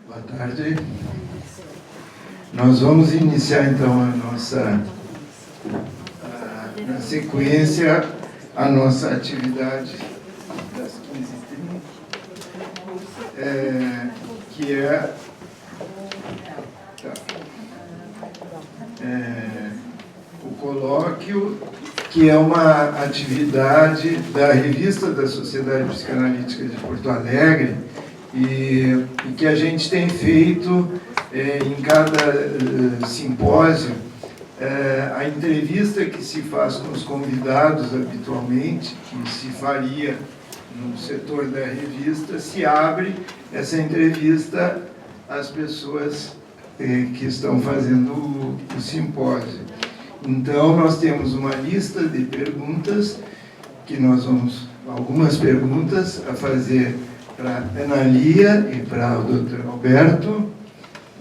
Boa tarde. Nós vamos iniciar então na sequência, a nossa atividade das 15h30, que é o colóquio, que é uma atividade da Revista da Sociedade Psicanalítica de Porto Alegre, e que a gente tem feito em cada simpósio. A entrevista que se faz com os convidados habitualmente, que se faria no setor da revista, se abre essa entrevista às pessoas que estão fazendo o simpósio. Então, nós temos uma lista de perguntas, que nós vamos, algumas perguntas a fazer para a Analia e para o Dr. Alberto,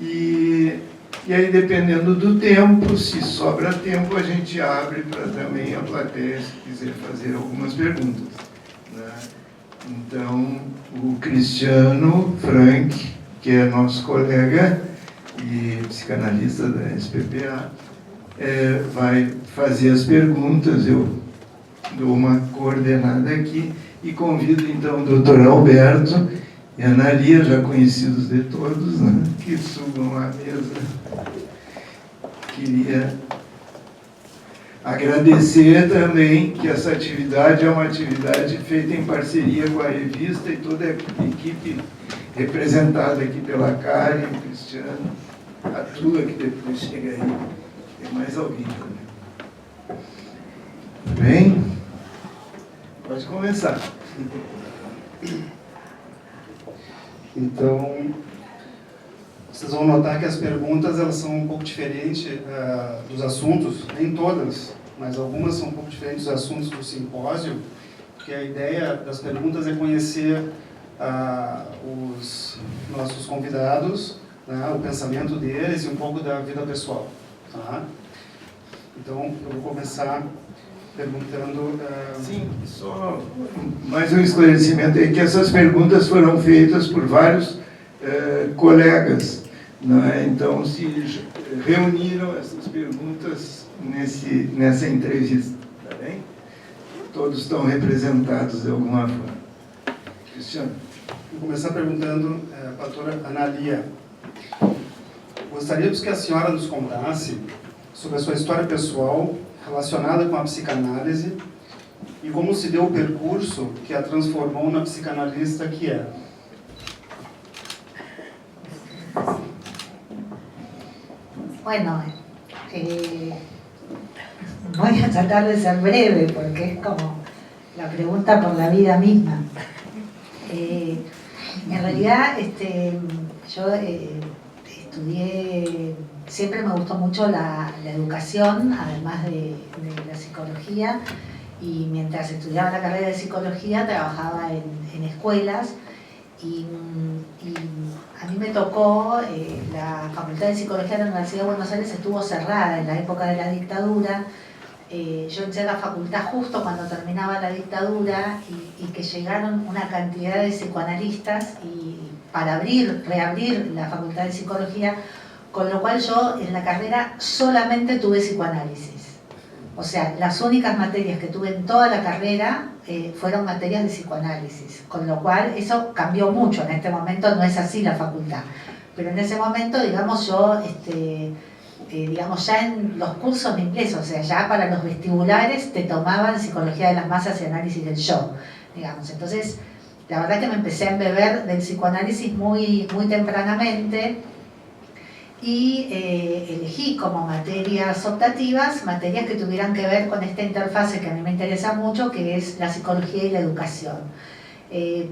e aí, dependendo do tempo, se sobra tempo, a gente abre para também a plateia, se quiser fazer algumas perguntas, né? Então, o Cristiano Frank, que é nosso colega e psicanalista da SPPA, vai fazer as perguntas. Eu dou uma coordenada aqui e convido então o Dr. Alberto e a Analia, já conhecidos de todos, né, que subam à mesa. Queria agradecer também que essa atividade é uma atividade feita em parceria com a revista e toda a equipe representada aqui pela Karen, o Cristiano, a Tula, que depois chega aí. Tem mais alguém também. Bem? Pode começar. Então, vocês vão notar que as perguntas elas são um pouco diferentes dos assuntos, nem todas, mas algumas são um pouco diferentes dos assuntos do simpósio, porque a ideia das perguntas é conhecer os nossos convidados, né, o pensamento deles e um pouco da vida pessoal. Tá? Então, eu vou começar perguntando... Sim, só mais um esclarecimento é que essas perguntas foram feitas por vários colegas, não é? Então, se reuniram essas perguntas nessa entrevista, tá bem? Todos estão representados de alguma forma. Cristiano. Vou começar perguntando para a doutora Analia. Gostaríamos que a senhora nos contasse sobre a sua história pessoal relacionada com a psicanálise e como se deu o percurso que a transformou na psicanalista que é. Bueno, voy a tratar de ser breve porque es como la pregunta por la vida misma. En realidad, yo estudié, siempre me gustó mucho la educación, además de la psicología, y mientras estudiaba la carrera de psicología trabajaba en escuelas, y a mí me tocó, la Facultad de Psicología de la Universidad de Buenos Aires estuvo cerrada en la época de la dictadura. Yo entré a la facultad justo cuando terminaba la dictadura y que llegaron una cantidad de psicoanalistas y para reabrir la Facultad de Psicología, con lo cual yo en la carrera solamente tuve psicoanálisis. O sea, las únicas materias que tuve en toda la carrera fueron materias de psicoanálisis, con lo cual eso cambió mucho. En este momento no es así la facultad, pero en ese momento, digamos, yo, digamos, ya en los cursos de inglés, o sea, ya para los vestibulares te tomaban psicología de las masas y análisis del yo, digamos. Entonces, la verdad que me empecé a embeber del psicoanálisis muy tempranamente, y elegí como materias optativas, materias que tuvieran que ver con esta interfase que a mí me interesa mucho, que es la psicología y la educación.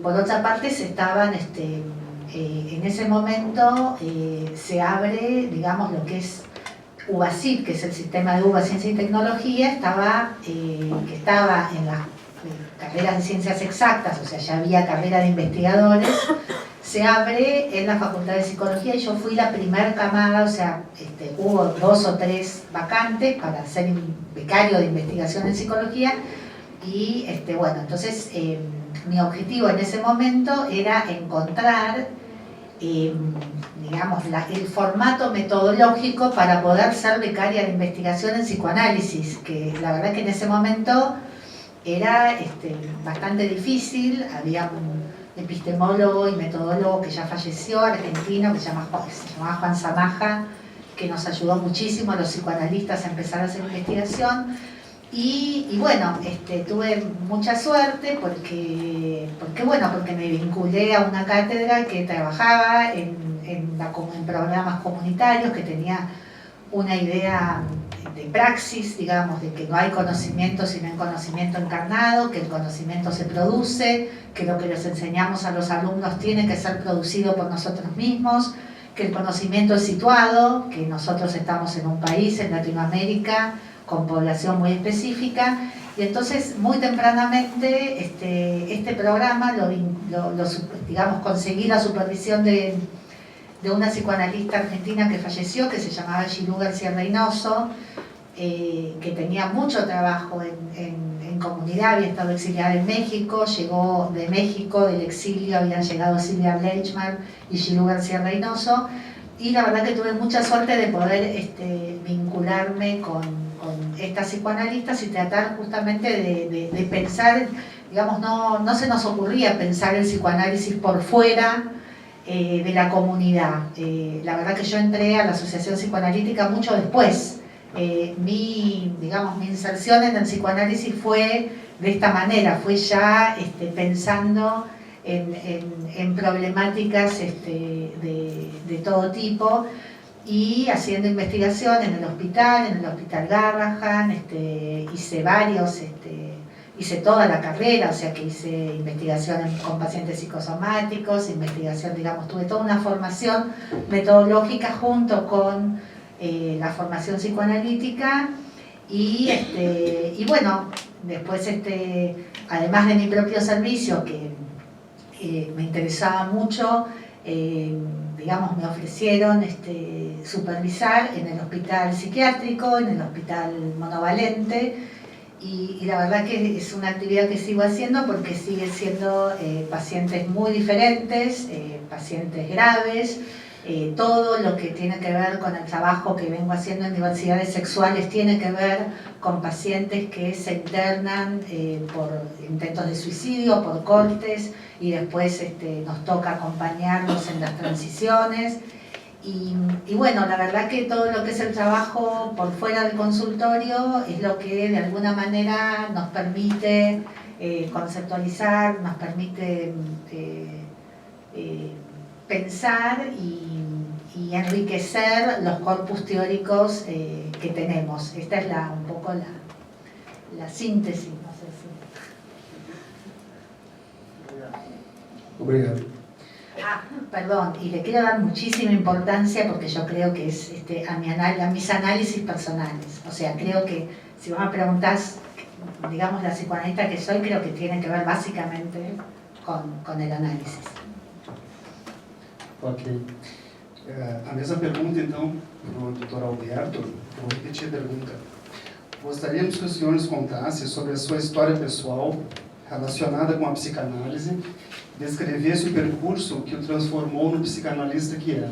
Por otra parte, en ese momento se abre, digamos, lo que es UBACIT, que es el sistema de UBA, Ciencia y Tecnología, que estaba en las carreras de ciencias exactas, o sea, ya había carrera de investigadores, se abre en la Facultad de Psicología y yo fui la primer camada, o sea, hubo 2 o 3 vacantes para ser becario de investigación en psicología y bueno, entonces mi objetivo en ese momento era encontrar digamos, el formato metodológico para poder ser becaria de investigación en psicoanálisis, que la verdad que en ese momento era bastante difícil. Había un epistemólogo y metodólogo que ya falleció, argentino, que se llamaba Juan Zamaja, que nos ayudó muchísimo a los psicoanalistas a empezar a hacer investigación. Y bueno, tuve mucha suerte porque me vinculé a una cátedra que trabajaba en programas comunitarios, que tenía una idea de praxis, digamos, de que no hay conocimiento sino hay conocimiento encarnado, que el conocimiento se produce, que lo que les enseñamos a los alumnos tiene que ser producido por nosotros mismos, que el conocimiento es situado, que nosotros estamos en un país, en Latinoamérica, con población muy específica, y entonces muy tempranamente este programa digamos, conseguí la supervisión de una psicoanalista argentina que falleció, que se llamaba Gilú García Reynoso, que tenía mucho trabajo en comunidad, había estado exiliada en México, llegó de México, del exilio habían llegado Silvia Bleichmann y Gilú García Reynoso, y la verdad que tuve mucha suerte de poder vincularme con estas psicoanalistas y tratar justamente de pensar, digamos, no se nos ocurría pensar el psicoanálisis por fuera de la comunidad. La verdad que yo entré a la Asociación Psicoanalítica mucho después. Mi inserción en el psicoanálisis fue de esta manera, fue ya pensando en problemáticas de todo tipo, y haciendo investigación en el Hospital Garrahan, hice toda la carrera, o sea que hice investigación con pacientes psicosomáticos, investigación, digamos, tuve toda una formación metodológica junto con la formación psicoanalítica, y bueno, después además de mi propio servicio, que me interesaba mucho, digamos, me ofrecieron supervisar en el hospital psiquiátrico, en el hospital monovalente, y la verdad que es una actividad que sigo haciendo porque sigue siendo pacientes muy diferentes, pacientes graves. Todo lo que tiene que ver con el trabajo que vengo haciendo en diversidades sexuales tiene que ver con pacientes que se internan por intentos de suicidio, por cortes, y después nos toca acompañarlos en las transiciones. Y bueno, la verdad que todo lo que es el trabajo por fuera del consultorio es lo que de alguna manera nos permite conceptualizar, nos permite pensar y enriquecer los corpus teóricos que tenemos. Esta es un poco la síntesis, no sé si. Obrigado. Perdón, y le quiero dar muchísima importancia porque yo creo que es a mis análisis personales. O sea, creo que si vos me preguntás, digamos, la psicoanalista que soy, creo que tiene que ver básicamente con el análisis. Ok. A mesma pergunta, então, para o Dr. Alberto. Vou repetir a pergunta. Gostaríamos que o senhor nos contasse sobre a sua história pessoal relacionada com a psicanálise, descrevesse o percurso que o transformou no psicanalista que é.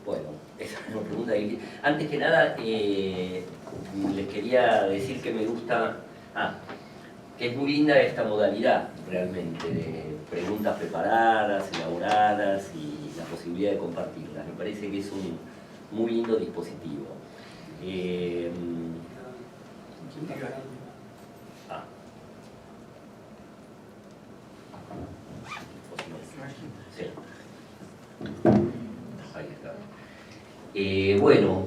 Bueno, esa es una pregunta que... Antes que nada, les quería decir que me gusta... que es muy linda esta modalidad, realmente, de preguntas preparadas, elaboradas y la posibilidad de compartirlas. Me parece que es un muy lindo dispositivo. Sí. Ahí está. Bueno,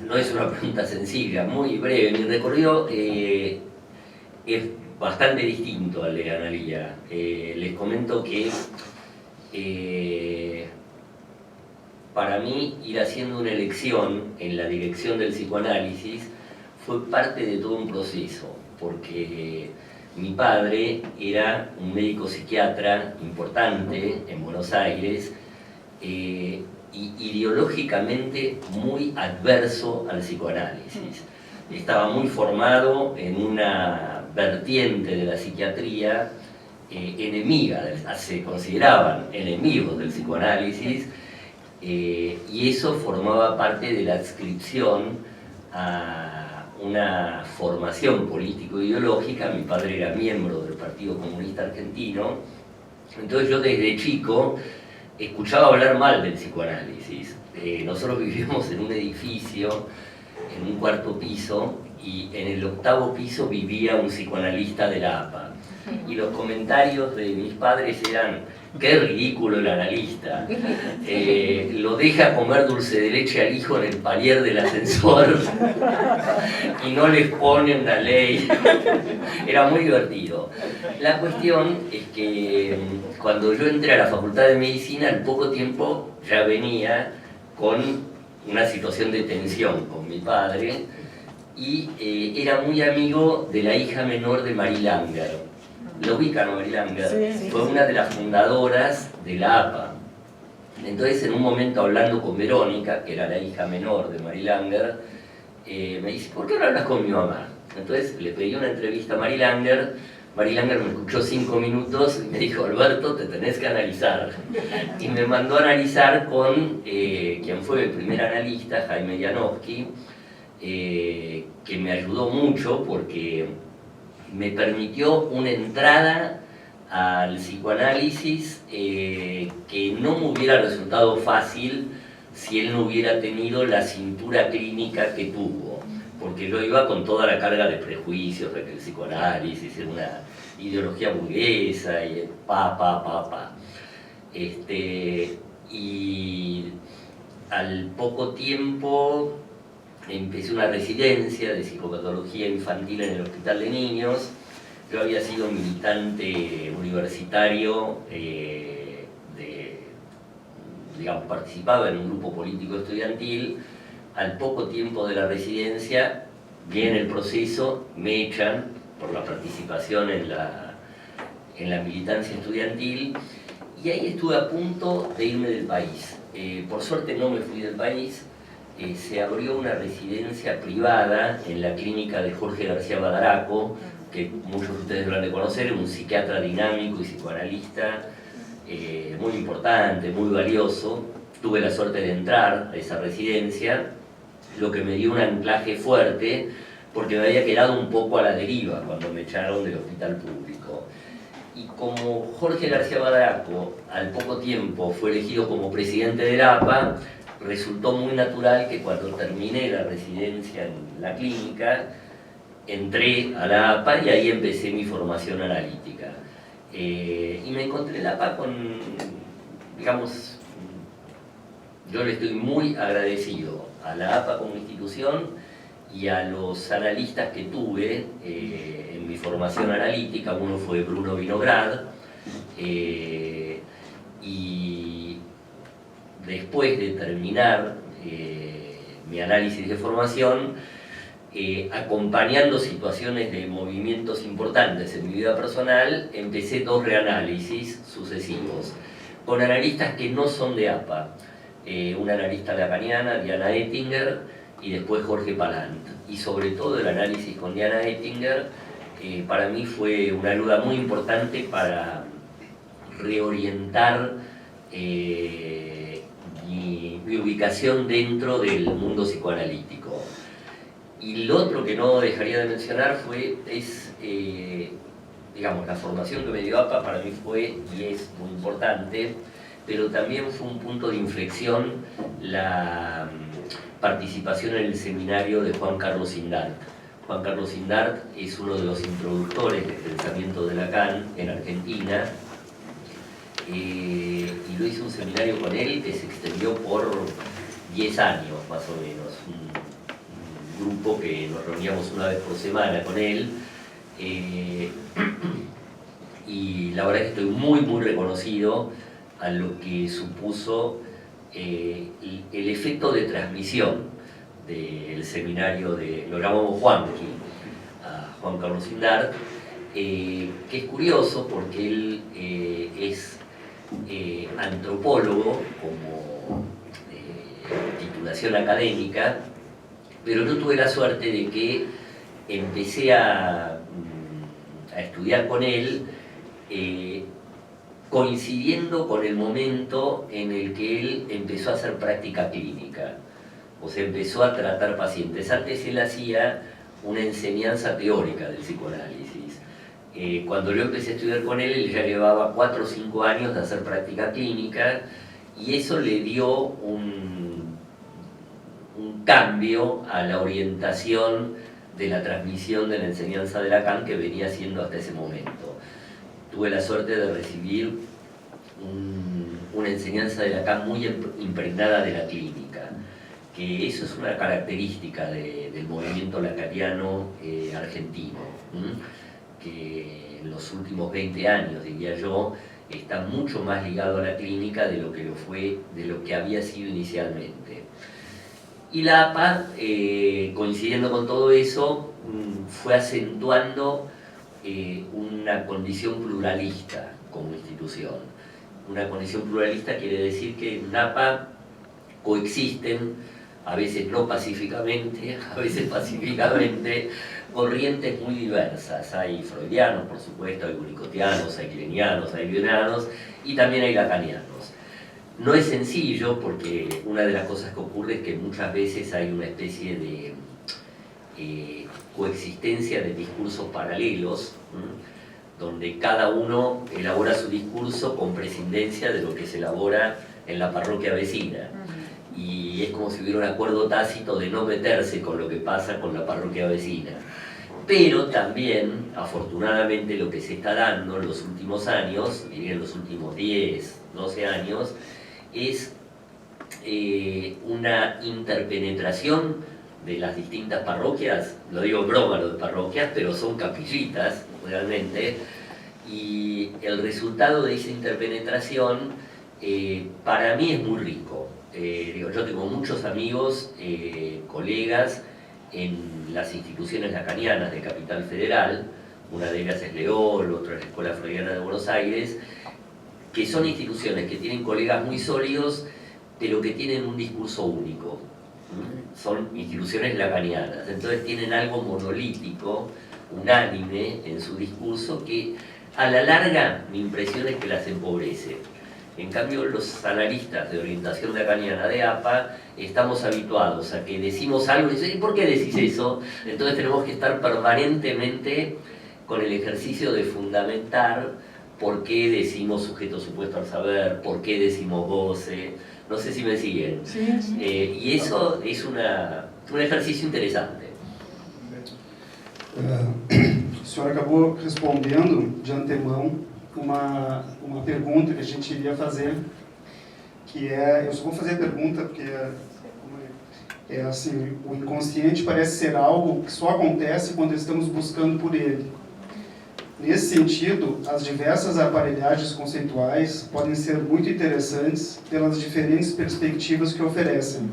no es una pregunta sencilla, muy breve. Mi recorrido es bastante distinto al de Analía. Les comento que para mí ir haciendo una elección en la dirección del psicoanálisis fue parte de todo un proceso, porque mi padre era un médico psiquiatra importante en Buenos Aires, y ideológicamente muy adverso al psicoanálisis. Estaba muy formado en una vertiente de la psiquiatría se consideraban enemigos del psicoanálisis, y eso formaba parte de la adscripción a una formación político-ideológica. Mi padre era miembro del Partido Comunista Argentino, entonces yo desde chico escuchaba hablar mal del psicoanálisis. Nosotros vivíamos en un edificio, en un 4º piso, y en el 8º piso vivía un psicoanalista de la APA. Y los comentarios de mis padres eran: qué ridículo el analista, lo deja comer dulce de leche al hijo en el palier del ascensor y no les pone una ley. Era muy divertido. La cuestión es que cuando yo entré a la Facultad de Medicina, al poco tiempo ya venía con una situación de tensión con mi padre, y era muy amigo de la hija menor de Marie Langer. ¿Lo ubican, Marie Langer? Sí. Fue una de las fundadoras de la APA. Entonces, en un momento, hablando con Verónica, que era la hija menor de Marie Langer, me dice: ¿por qué no hablas con mi mamá? Entonces le pedí una entrevista a Marie Langer. Marie Langer me escuchó 5 minutos y me dijo: Alberto, te tenés que analizar. Y me mandó a analizar con quien fue el primer analista, Jaime Janowski, que me ayudó mucho porque me permitió una entrada al psicoanálisis que no me hubiera resultado fácil si él no hubiera tenido la cintura clínica que tuvo, porque yo iba con toda la carga de prejuicios de que el psicoanálisis era una ideología burguesa y y al poco tiempo empecé una residencia de psicopatología infantil en el Hospital de Niños. Yo había sido militante universitario, participaba en un grupo político estudiantil. Al poco tiempo de la residencia viene el proceso, me echan por la participación en la militancia estudiantil, y ahí estuve a punto de irme del país. Por suerte no me fui del país. Se abrió una residencia privada en la clínica de Jorge García Badaraco, que muchos de ustedes lo han de conocer, un psiquiatra dinámico y psicoanalista muy importante, muy valioso. Tuve la suerte de entrar a esa residencia, lo que me dio un anclaje fuerte, porque me había quedado un poco a la deriva cuando me echaron del hospital público. Y como Jorge García Badaraco al poco tiempo fue elegido como presidente de la APA, resultó muy natural que cuando terminé la residencia en la clínica, entré a la APA y ahí empecé mi formación analítica. Y me encontré en la APA con, yo le estoy muy agradecido a la APA como institución y a los analistas que tuve en mi formación analítica. Uno fue Bruno Vinograd, y después de terminar mi análisis de formación, acompañando situaciones de movimientos importantes en mi vida personal, empecé 2 reanálisis sucesivos, con analistas que no son de APA, una analista lacaniana, Diana Ettinger, y después Jorge Palant. Y sobre todo el análisis con Diana Ettinger, para mí fue una ayuda muy importante para reorientar mi ubicación dentro del mundo psicoanalítico. Y lo otro que no dejaría de mencionar la formación que me dio APA para mí fue y es muy importante, pero también fue un punto de inflexión la participación en el seminario de Juan Carlos Sindart. Juan Carlos Sindart es uno de los introductores del pensamiento de Lacan en Argentina, y yo hice un seminario con él que se extendió por 10 años más o menos, un grupo que nos reuníamos una vez por semana con él, y la verdad es que estoy muy muy a lo que supuso el efecto de transmisión del seminario lo llamamos Juanqui, a Juan Carlos Sindart, que es curioso porque él es antropólogo como titulación académica, pero yo tuve la suerte de que empecé a estudiar con él coincidiendo con el momento en el que él empezó a hacer práctica clínica, o sea, empezó a tratar pacientes. Antes él hacía una enseñanza teórica del psicoanálisis. Cuando yo empecé a estudiar con él ya llevaba 4 o 5 años de hacer práctica clínica, y eso le dio un cambio a la orientación de la transmisión de la enseñanza de Lacan que venía haciendo hasta ese momento. Tuve la suerte de recibir una enseñanza de Lacan muy impregnada de la clínica, que eso es una característica del movimiento lacaniano argentino, que en los últimos 20 años, diría yo, está mucho más ligado a la clínica de lo que había sido inicialmente. Y la APA, coincidiendo con todo eso, fue acentuando una condición pluralista como institución. Una condición pluralista quiere decir que en APA coexisten, a veces no pacíficamente, a veces pacíficamente, corrientes muy diversas. Hay freudianos, por supuesto, hay winnicottianos, hay kirchnerianos, hay bionianos y también hay lacanianos. No es sencillo porque una de las cosas que ocurre es que muchas veces hay una especie de coexistencia de discursos paralelos, donde cada uno elabora su discurso con prescindencia de lo que se elabora en la parroquia vecina. Y es como si hubiera un acuerdo tácito de no meterse con lo que pasa con la parroquia vecina. Pero también, afortunadamente, lo que se está dando en los últimos años, diría en los últimos 10, 12 años, es una interpenetración de las distintas parroquias. Lo digo en broma lo de parroquias, pero son capillitas realmente, y el resultado de esa interpenetración para mí es muy rico. Yo tengo muchos amigos, colegas en las instituciones lacanianas de Capital Federal, una de ellas es Leol, otra es la Escuela Freudiana de Buenos Aires, que son instituciones que tienen colegas muy sólidos, pero que tienen un discurso único. Son instituciones lacanianas, entonces tienen algo monolítico, unánime en su discurso, que a la larga mi impresión es que las empobrece. En cambio, los analistas de orientación lacaniana de APA estamos habituados a que decimos algo y dicen, ¿y por qué decís eso? Entonces tenemos que estar permanentemente con el ejercicio de fundamentar por qué decimos sujeto supuesto al saber, por qué decimos goce. No sé si me siguen. Sí, sí. Y eso es un ejercicio interesante. O senhor acabou respondendo de antemão uma pergunta que a gente iria fazer, que eu só vou fazer a pergunta porque é assim, o inconsciente parece ser algo que só acontece quando estamos buscando por ele. Nesse sentido, as diversas aparelhagens conceituais podem ser muito interessantes pelas diferentes perspectivas que oferecem.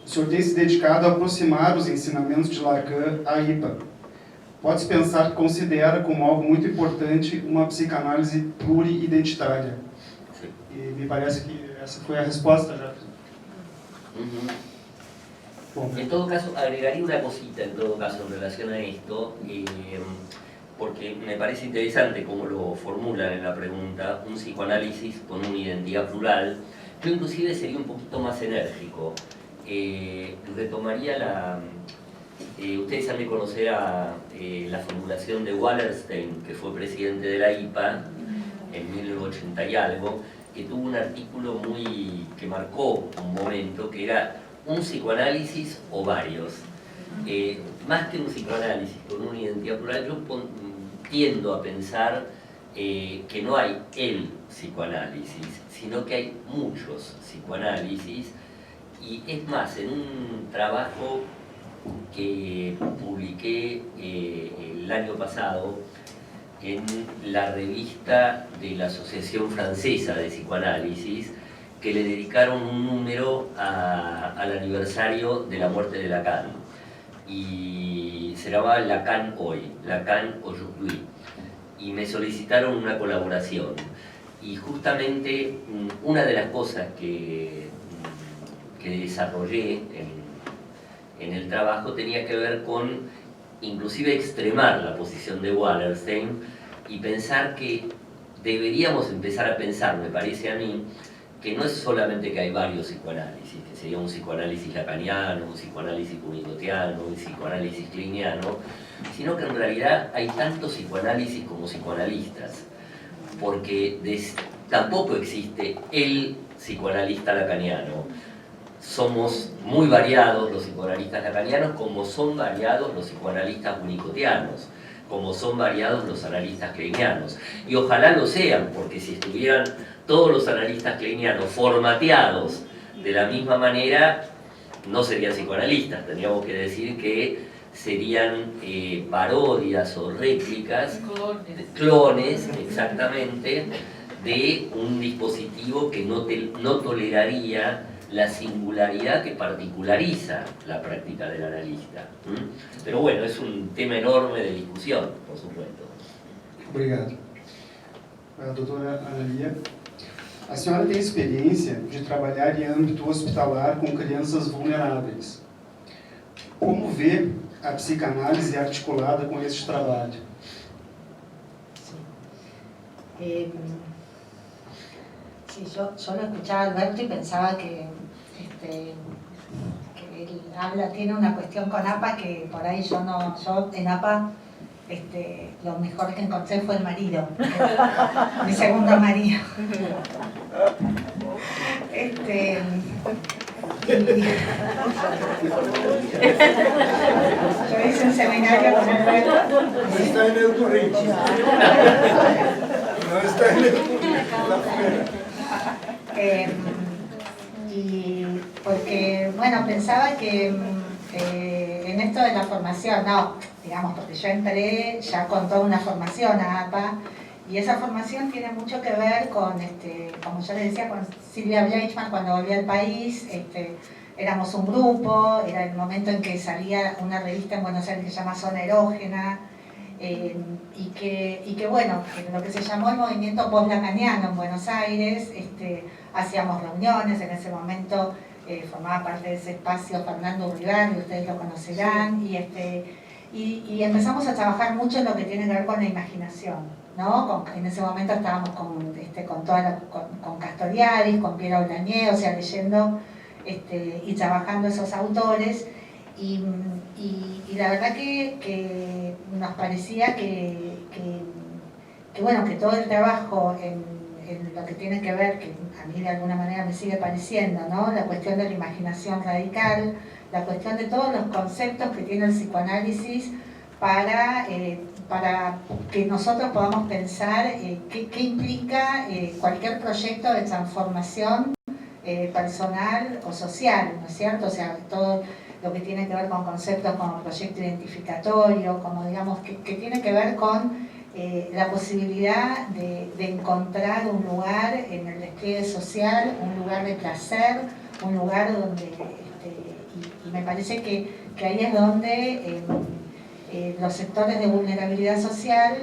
O senhor tem se dedicado a aproximar os ensinamentos de Lacan à IPA. Pode-se pensar que considera como algo muito importante uma psicanálise pluri-identitária. E me parece que essa foi a resposta já. Bom, en todo caso, agregaría una cosita en todo caso en relación a esto, porque me parece interesante cómo lo formulan en la pregunta, un psicoanálisis con una identidad plural. Yo inclusive sería un poquito más enérgico. Retomaría ustedes han de conocer la formulación de Wallerstein, que fue presidente de la IPA en 1980 y algo, que tuvo un artículo que marcó un momento, que era un psicoanálisis o varios. Más que un psicoanálisis con una identidad plural, yo tiendo a pensar que no hay el psicoanálisis, sino que hay muchos psicoanálisis, y es más, en un trabajo que publiqué el año pasado en la revista de la Asociación Francesa de Psicoanálisis, que le dedicaron un número al aniversario de la muerte de Lacan, y se llamaba Lacan hoy, Lacan aujourd'hui, y me solicitaron una colaboración, y justamente una de las cosas que desarrollé en el trabajo tenía que ver con inclusive extremar la posición de Wallerstein y pensar que deberíamos empezar a pensar, me parece a mí, que no es solamente que hay varios psicoanálisis, que sería un psicoanálisis lacaniano, un psicoanálisis winnicottiano, un psicoanálisis kleiniano, sino que en realidad hay tantos psicoanálisis como psicoanalistas, porque tampoco existe el psicoanalista lacaniano. Somos muy variados los psicoanalistas lacanianos, como son variados los psicoanalistas winnicottianos, como son variados los analistas kleinianos. Y ojalá lo sean, porque si estuvieran todos los analistas kleinianos formateados de la misma manera, no serían psicoanalistas. Tendríamos que decir que serían parodias o réplicas, clones, exactamente, de un dispositivo que no toleraría la singularidad que particulariza la práctica del analista. Pero bueno, es un tema enorme de discusión, por supuesto. Obrigado. Doutora Analia, a senhora tem experiência de trabalhar em âmbito hospitalar com crianças vulneráveis. Como vê a psicanálise articulada com este trabalho? Sí, yo lo escuchaba a Alberto y pensaba que él tiene una cuestión con APA que por ahí yo en APA lo mejor que encontré fue el marido, mi segundo marido. Yo hice un seminario con Alberto. No está en el currículum. No está en el currículum. Y porque, bueno, pensaba que en esto de la formación, digamos, porque yo entré ya con toda una formación a APA, y esa formación tiene mucho que ver con, como yo le decía, con Silvia Bleichmann cuando volví al país. Éramos un grupo, era el momento en que salía una revista en Buenos Aires que se llama Zona Erógena, y que bueno, que lo que se llamó el movimiento post-lacaniano en Buenos Aires. Hacíamos reuniones, en ese momento formaba parte de ese espacio Fernando Uribarri, ustedes lo conocerán, y empezamos a trabajar mucho en lo que tiene que ver con la imaginación, ¿no? En ese momento estábamos con Castoriadis, con Piero Blañé, o sea, leyendo y trabajando esos autores, y la verdad que nos parecía que bueno, que todo el trabajo en lo que tiene que ver, que a mí de alguna manera me sigue pareciendo, ¿no? La cuestión de la imaginación radical, la cuestión de todos los conceptos que tiene el psicoanálisis para que nosotros podamos pensar qué implica cualquier proyecto de transformación personal o social, ¿no es cierto? O sea, todo lo que tiene que ver con conceptos como proyecto identificatorio, como digamos, que tiene que ver con la posibilidad de encontrar un lugar en el despliegue social, un lugar de placer, un lugar donde, y me parece que ahí es donde los sectores de vulnerabilidad social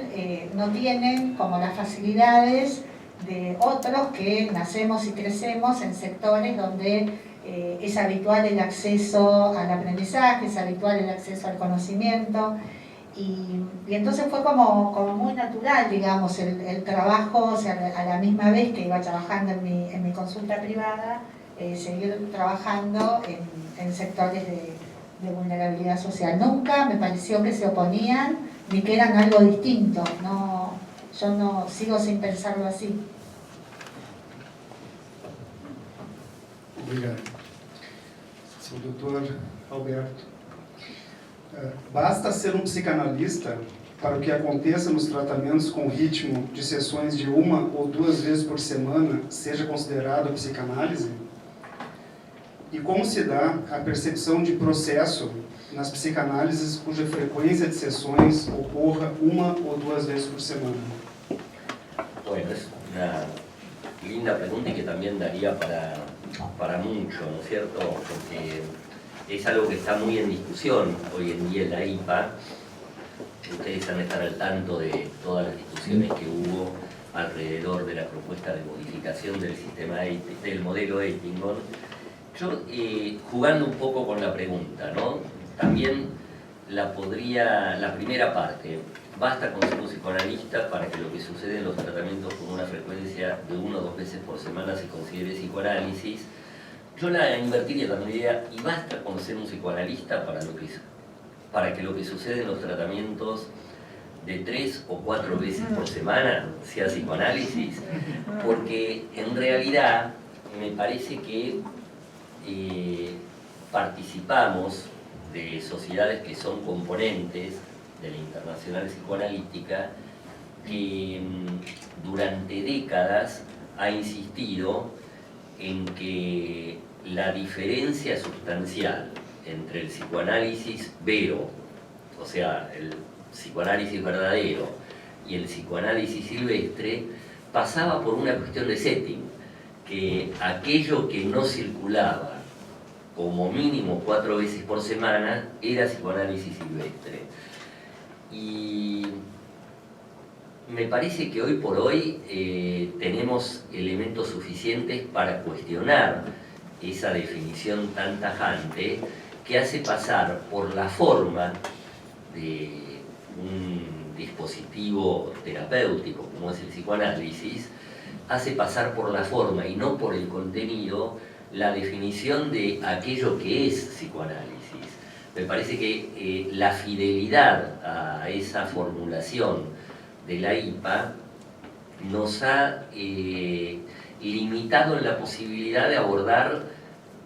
no tienen como las facilidades de otros que nacemos y crecemos en sectores donde es habitual el acceso al aprendizaje, es habitual el acceso al conocimiento. Y entonces fue como muy natural, digamos, el trabajo, o sea, a la misma vez que iba trabajando en mi consulta privada, seguir trabajando en sectores de vulnerabilidad social. Nunca me pareció que se oponían ni que eran algo distinto. Yo no sigo sin pensarlo así. Obrigado. Sou o Dr. Alberto. Basta ser um psicanalista para que aconteça nos tratamentos com ritmo de sessões de 1 ou 2 vezes por semana seja considerado psicanálise? E como se dá a percepção de processo nas psicanálises cuja frequência de sessões ocorra 1 ou 2 vezes por semana? Bueno, es una linda pregunta y que también daría para mucho, ¿no es cierto? Porque es algo que está muy en discusión hoy en día en la IPA. Ustedes han de estar al tanto de todas las discusiones que hubo alrededor de la propuesta de modificación del sistema del modelo Eitingon. Yo, jugando un poco con la pregunta, ¿no? También la primera parte, basta con ser un psicoanalista para que lo que sucede en los tratamientos con una frecuencia de 1 o 2 veces por semana se considere psicoanálisis. Yo la invertiría también, diría, y basta con ser un psicoanalista para que lo que sucede en los tratamientos de 3 o 4 veces por semana sea psicoanálisis, porque en realidad me parece que participamos de sociedades que son componentes de la Internacional Psicoanalítica, que durante décadas ha insistido en que la diferencia sustancial entre el psicoanálisis vero, o sea, el psicoanálisis verdadero, y el psicoanálisis silvestre, pasaba por una cuestión de setting, que aquello que no circulaba como mínimo 4 veces por semana era psicoanálisis silvestre. Y me parece que hoy por hoy tenemos elementos suficientes para cuestionar esa definición tan tajante que hace pasar por la forma de un dispositivo terapéutico como es el psicoanálisis, hace pasar por la forma y no por el contenido la definición de aquello que es psicoanálisis. Me parece que la fidelidad a esa formulación de la IPA nos ha limitado en la posibilidad de abordar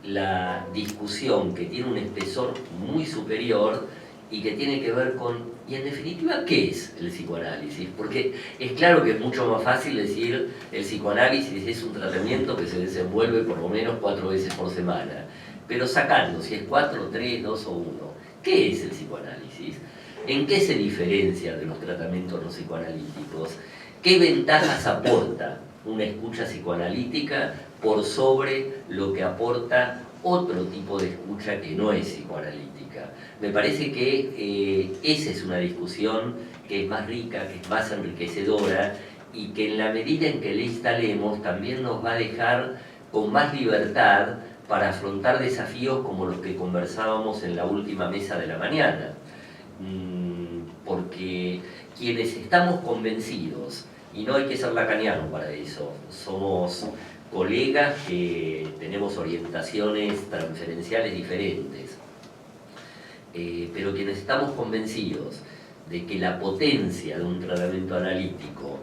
la discusión que tiene un espesor muy superior y que tiene que ver con, y en definitiva, ¿qué es el psicoanálisis? Porque es claro que es mucho más fácil decir el psicoanálisis es un tratamiento que se desenvuelve por lo menos 4 veces por semana, pero sacando si es 4, 3, 2 o 1, ¿qué es el psicoanálisis? ¿En qué se diferencia de los tratamientos no psicoanalíticos? ¿Qué ventajas aporta una escucha psicoanalítica por sobre lo que aporta otro tipo de escucha que no es psicoanalítica? Me parece que esa es una discusión que es más rica, que es más enriquecedora y que en la medida en que la instalemos también nos va a dejar con más libertad para afrontar desafíos como los que conversábamos en la última mesa de la mañana. Porque quienes estamos convencidos, y no hay que ser lacaniano para eso, somos colegas que tenemos orientaciones transferenciales diferentes, pero quienes estamos convencidos de que la potencia de un tratamiento analítico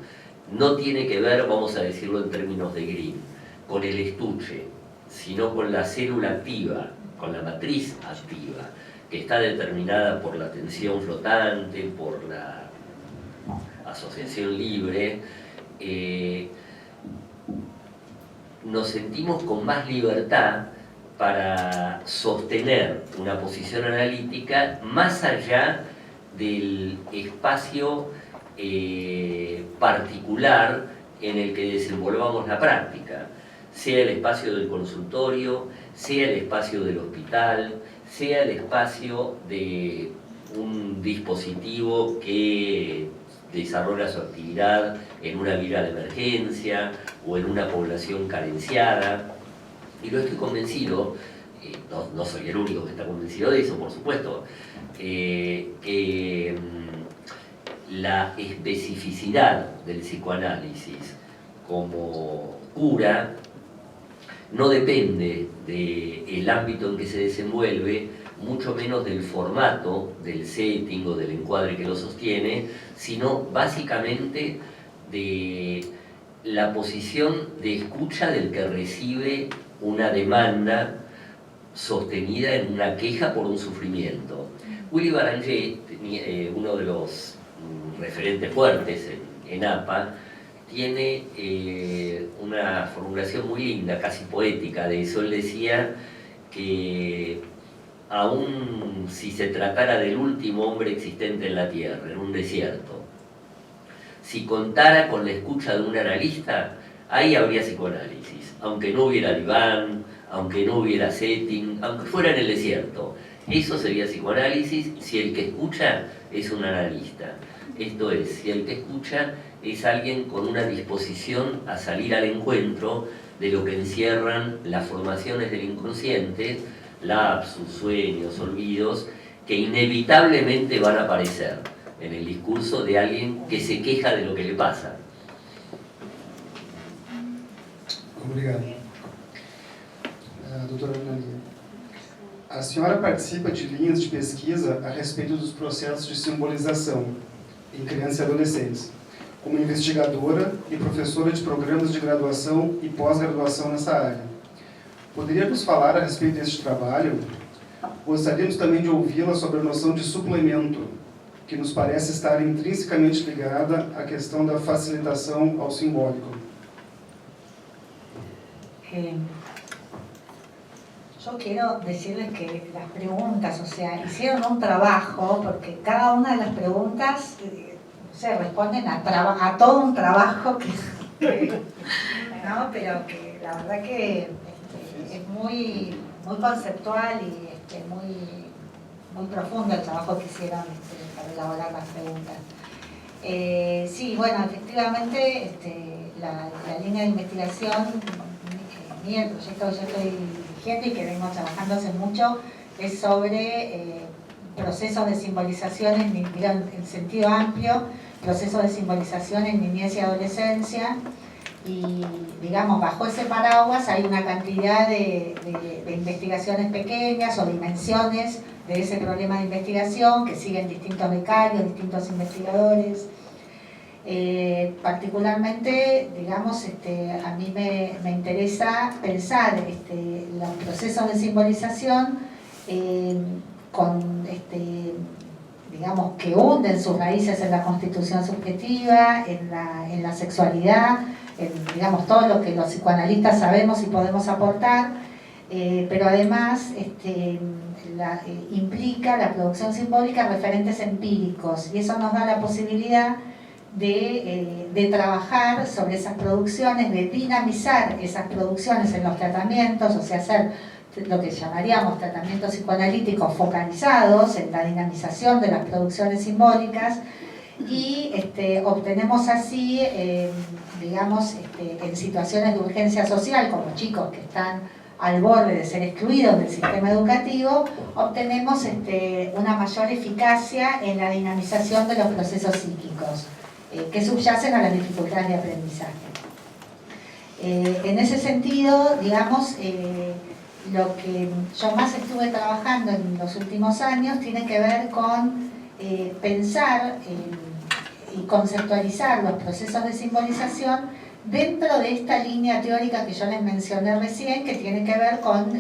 no tiene que ver, vamos a decirlo en términos de Green, con el estuche, sino con la célula activa, con la matriz activa, que está determinada por la tensión flotante, por la asociación libre, nos sentimos con más libertad para sostener una posición analítica más allá del espacio particular en el que desenvolvamos la práctica, sea el espacio del consultorio, sea el espacio del hospital, sea el espacio de un dispositivo que desarrolla su actividad en una vía de emergencia o en una población carenciada. Y yo estoy convencido, no soy el único que está convencido de eso, por supuesto, que la especificidad del psicoanálisis como cura no depende del ámbito en que se desenvuelve, mucho menos del formato, del setting o del encuadre que lo sostiene, sino básicamente de la posición de escucha del que recibe una demanda sostenida en una queja por un sufrimiento. Willy Baranger, uno de los referentes fuertes en APA, tiene una formulación muy linda, casi poética de eso. Él decía que aun si se tratara del último hombre existente en la Tierra, en un desierto, si contara con la escucha de un analista, ahí habría psicoanálisis, aunque no hubiera diván, aunque no hubiera setting, aunque fuera en el desierto. Eso sería psicoanálisis si el que escucha es un analista. Esto es, si el que escucha es alguien con una disposición a salir al encuentro de lo que encierran las formaciones del inconsciente, lapsus, sueños, olvidos, que inevitablemente van a aparecer en el discurso de alguien que se queja de lo que le pasa. Obrigado. Doutora Analia, a senhora participa de linhas de pesquisa a respeito dos processos de simbolização em crianças e adolescentes, como investigadora e professora de programas de graduação e pós-graduação nessa área. Poderia nos falar a respeito deste trabalho? Gostaríamos também de ouvi-la sobre a noção de suplemento, que nos parece estar intrinsecamente ligada à questão da facilitação ao simbólico. Yo quiero decirles que las preguntas, o sea, hicieron un trabajo, porque cada una de las preguntas se responden a todo un trabajo ¿no? Pero que la verdad que es muy conceptual y muy profundo el trabajo que hicieron para elaborar las preguntas. Sí, bueno, efectivamente la línea de investigación, el proyecto que yo estoy dirigiendo y que vengo trabajando hace mucho, es sobre procesos de simbolización en sentido amplio, procesos de simbolización en niñez y adolescencia, y digamos, bajo ese paraguas hay una cantidad de investigaciones pequeñas o dimensiones de ese problema de investigación que siguen distintos becarios, distintos investigadores. Particularmente, digamos, a mí me interesa pensar los procesos de simbolización digamos, que hunden sus raíces en la constitución subjetiva, en la sexualidad, digamos, todo lo que los psicoanalistas sabemos y podemos aportar, pero además implica la producción simbólica referentes empíricos, y eso nos da la posibilidad de trabajar sobre esas producciones, de dinamizar esas producciones en los tratamientos, o sea, hacer lo que llamaríamos tratamientos psicoanalíticos focalizados en la dinamización de las producciones simbólicas, y obtenemos así, digamos, en situaciones de urgencia social, como chicos que están al borde de ser excluidos del sistema educativo, obtenemos una mayor eficacia en la dinamización de los procesos psíquicos que subyacen a las dificultades de aprendizaje. En ese sentido, digamos, lo que yo más estuve trabajando en los últimos años tiene que ver con pensar y conceptualizar los procesos de simbolización dentro de esta línea teórica que yo les mencioné recién, que tiene que ver con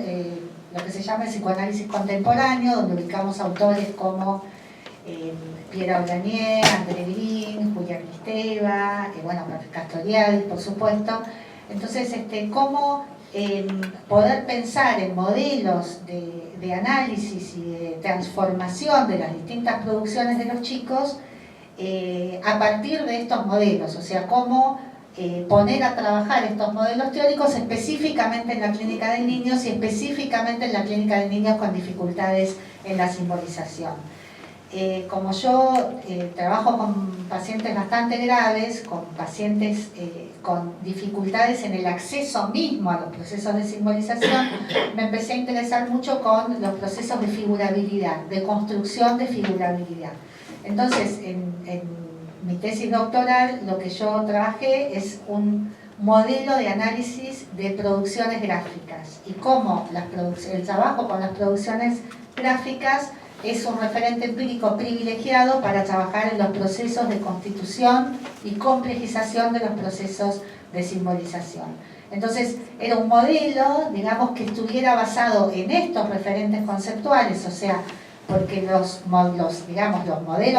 lo que se llama el psicoanálisis contemporáneo, donde ubicamos autores como Pierre Aulanier, André Green, Julia Kristeva, bueno, Castoriadis, por supuesto. Entonces, cómo poder pensar en modelos de análisis y de transformación de las distintas producciones de los chicos a partir de estos modelos, o sea, cómo poner a trabajar estos modelos teóricos específicamente en la clínica de niños y específicamente en la clínica de niños con dificultades en la simbolización. Como yo trabajo con pacientes bastante graves, con pacientes con dificultades en el acceso mismo a los procesos de simbolización, me empecé a interesar mucho con los procesos de figurabilidad, de construcción de figurabilidad. Entonces, en mi tesis doctoral, lo que yo trabajé es un modelo de análisis de producciones gráficas y cómo el trabajo con las producciones gráficas es un referente empírico privilegiado para trabajar en los procesos de constitución y complejización de los procesos de simbolización. Entonces, era un modelo, digamos, que estuviera basado en estos referentes conceptuales, o sea, porque los modelos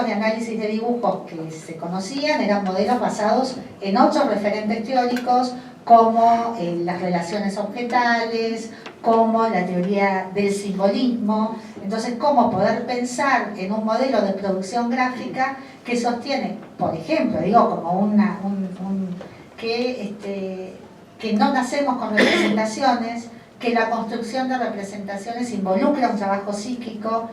de análisis de dibujos que se conocían eran modelos basados en otros referentes teóricos, como las relaciones objetales, como la teoría del simbolismo. Entonces, cómo poder pensar en un modelo de producción gráfica que sostiene, por ejemplo, como que no nacemos con representaciones, que la construcción de representaciones involucra un trabajo psíquico,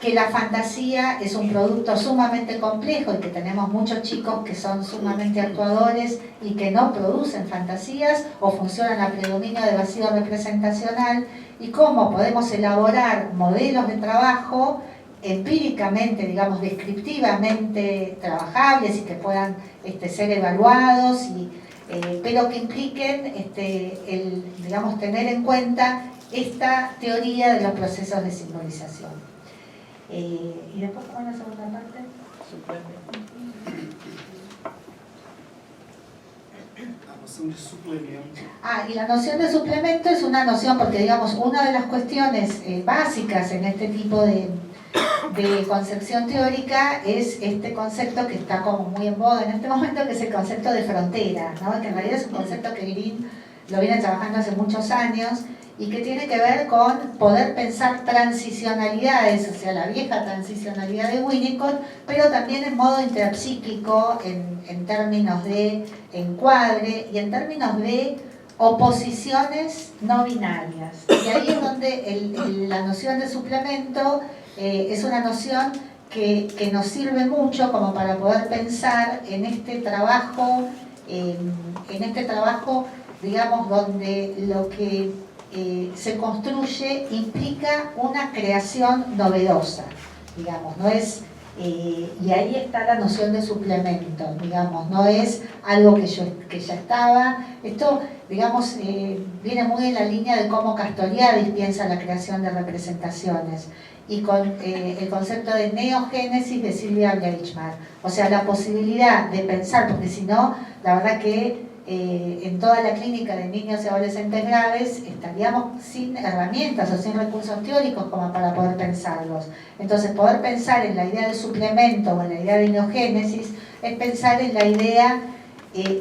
que la fantasía es un producto sumamente complejo y que tenemos muchos chicos que son sumamente actuadores y que no producen fantasías o funcionan a predominio de vacío representacional, y cómo podemos elaborar modelos de trabajo empíricamente, digamos, descriptivamente trabajables y que puedan ser evaluados, pero que impliquen digamos, tener en cuenta esta teoría de los procesos de simbolización. Y después, ¿cómo es la segunda parte? A noção de suplemento. Y la noción de suplemento es una noción, porque digamos, una de las cuestiones básicas en este tipo de concepción teórica es este concepto que está como muy en boga en este momento, que es el concepto de frontera, ¿no? Que en realidad es un concepto que Green lo viene trabajando hace muchos años y que tiene que ver con poder pensar transicionalidades, o sea, la vieja transicionalidad de Winnicott, pero también en modo interpsíquico, en términos de encuadre y en términos de oposiciones no binarias. Y ahí es donde la noción de suplemento es una noción que nos sirve mucho como para poder pensar en este trabajo, digamos, donde lo que se construye implica una creación novedosa, digamos, no es, y ahí está la noción de suplemento, digamos, no es algo que ya estaba. Esto, digamos, viene muy en la línea de cómo Castoriadis piensa la creación de representaciones, y con el concepto de neogénesis de Silvia Bleichmar, o sea, la posibilidad de pensar, porque si no, la verdad que en toda la clínica de niños y adolescentes graves estaríamos sin herramientas o sin recursos teóricos como para poder pensarlos. Entonces, poder pensar en la idea de suplemento o en la idea de neogénesis es pensar en la idea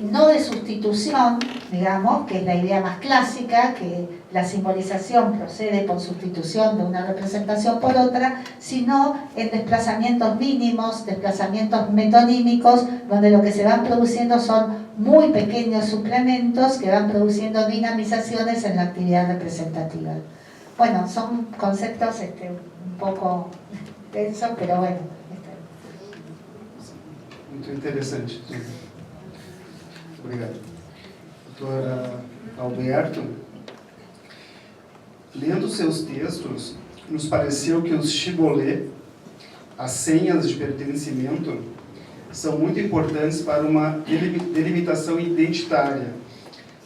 no de sustitución, digamos, que es la idea más clásica, que la simbolización procede por sustitución de una representación por otra, sino en desplazamientos mínimos, desplazamientos metonímicos, donde lo que se van produciendo son muy pequeños suplementos que van produciendo dinamizaciones en la actividad representativa. Bueno, son conceptos un poco densos, pero bueno. Muito interessante. Obrigado. Doutora Alberto, lendo seus textos, nos pareceu que os shibboleth, as senhas de pertencimento, são muito importantes para uma delimitação identitária,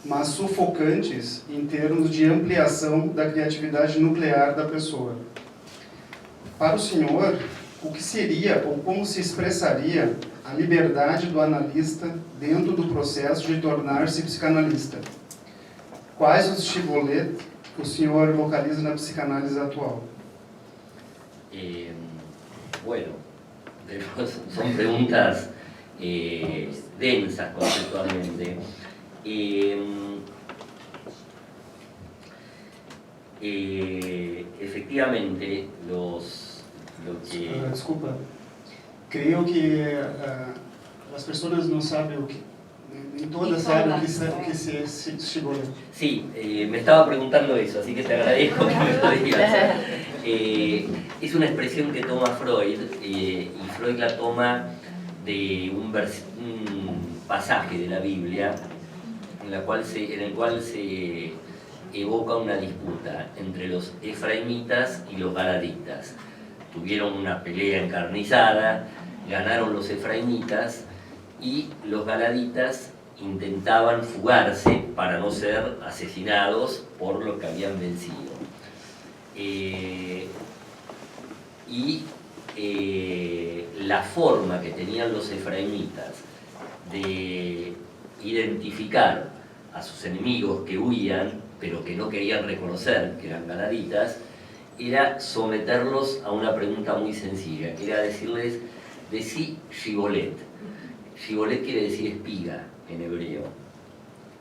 mas sufocantes em termos de ampliação da criatividade nuclear da pessoa. Para o senhor, o que seria ou como se expressaria a liberdade do analista dentro do processo de tornar-se psicanalista? Quais os shibboleth que o senhor localiza na psicanálise atual? Bueno, son preguntas densas conceptualmente. Efectivamente, Desculpa, creio que as pessoas não sabem o que, nem todas sabem o que é shibboleth. Sí, me estaba preguntando eso, así que te agradezco que me lo digas. Es una expresión que toma Freud, y Freud la toma de un pasaje de la Biblia en el cual se evoca una disputa entre los efraimitas y los galaditas. Tuvieron una pelea encarnizada, ganaron los efraimitas y los galaditas intentaban fugarse para no ser asesinados por los que habían vencido. La forma que tenían los efraimitas de identificar a sus enemigos que huían, pero que no querían reconocer que eran galaditas, era someterlos a una pregunta muy sencilla, que era decirles, decí shibboleth. Shibboleth quiere decir espiga en hebreo.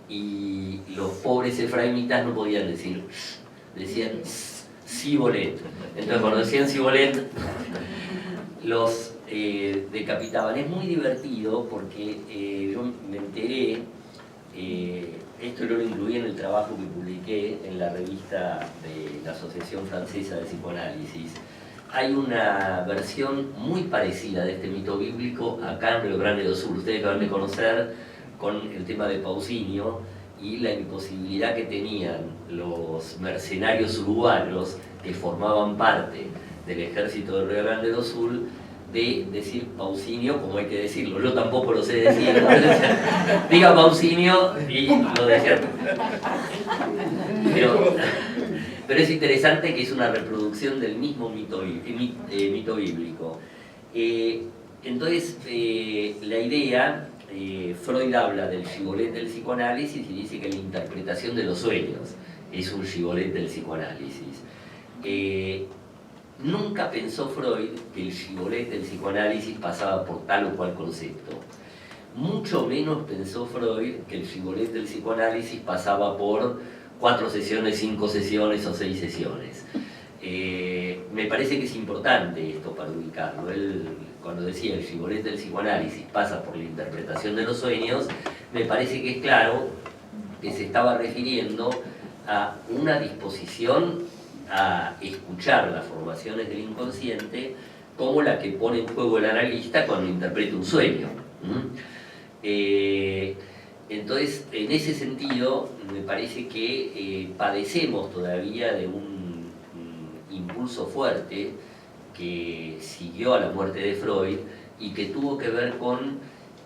Y los pobres efraimitas no podían decir sh, decían sibolet. Entonces cuando decían sibolet, los decapitaban. Es muy divertido porque yo me enteré, esto yo lo incluí en el trabajo que publiqué en la revista de la Asociación Francesa de Psicoanálisis, hay una versión muy parecida de este mito bíblico acá en Río Grande do Sul. Ustedes lo van a conocer con el tema de Pausinho y la imposibilidad que tenían los mercenarios uruguayos que formaban parte del ejército de Río Grande do Sul de decir Pausinho como hay que decirlo. Yo tampoco lo sé decir. Diga Pausinho y lo decían. Pero es interesante que es una reproducción del mismo mito bíblico. Entonces, la idea, Freud habla del gigolet del psicoanálisis y dice que la interpretación de los sueños es un gigolet del psicoanálisis. Nunca pensó Freud que el gigolet del psicoanálisis pasaba por tal o cual concepto. Mucho menos pensó Freud que el gigolet del psicoanálisis pasaba por 4 sesiones, 5 sesiones o 6 sesiones. Me parece que es importante esto para ubicarlo. Él, cuando decía el gigolet del psicoanálisis pasa por la interpretación de los sueños, me parece que es claro que se estaba refiriendo a una disposición a escuchar las formaciones del inconsciente como la que pone en juego el analista cuando interpreta un sueño. Entonces, en ese sentido, me parece que padecemos todavía de un impulso fuerte que siguió a la muerte de Freud y que tuvo que ver con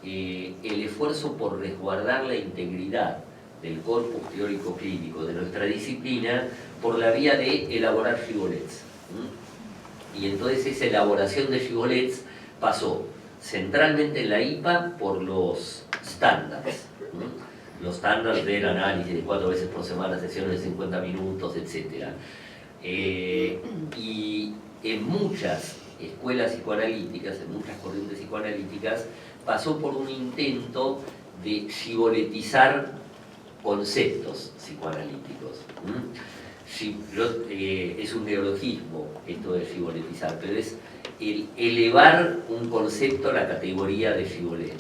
el esfuerzo por resguardar la integridad del corpus teórico clínico de nuestra disciplina por la vía de elaborar gigolets. Y entonces esa elaboración de gigolets pasó centralmente en la IPA por los estándares. Los estándares del análisis de 4 veces por semana, sesiones de 50 minutos, etc. Y en muchas escuelas psicoanalíticas, en muchas corrientes psicoanalíticas, pasó por un intento de gigoletizar conceptos psicoanalíticos. Es un neologismo esto de gigoletizar, pero es el elevar un concepto a la categoría de gigolet.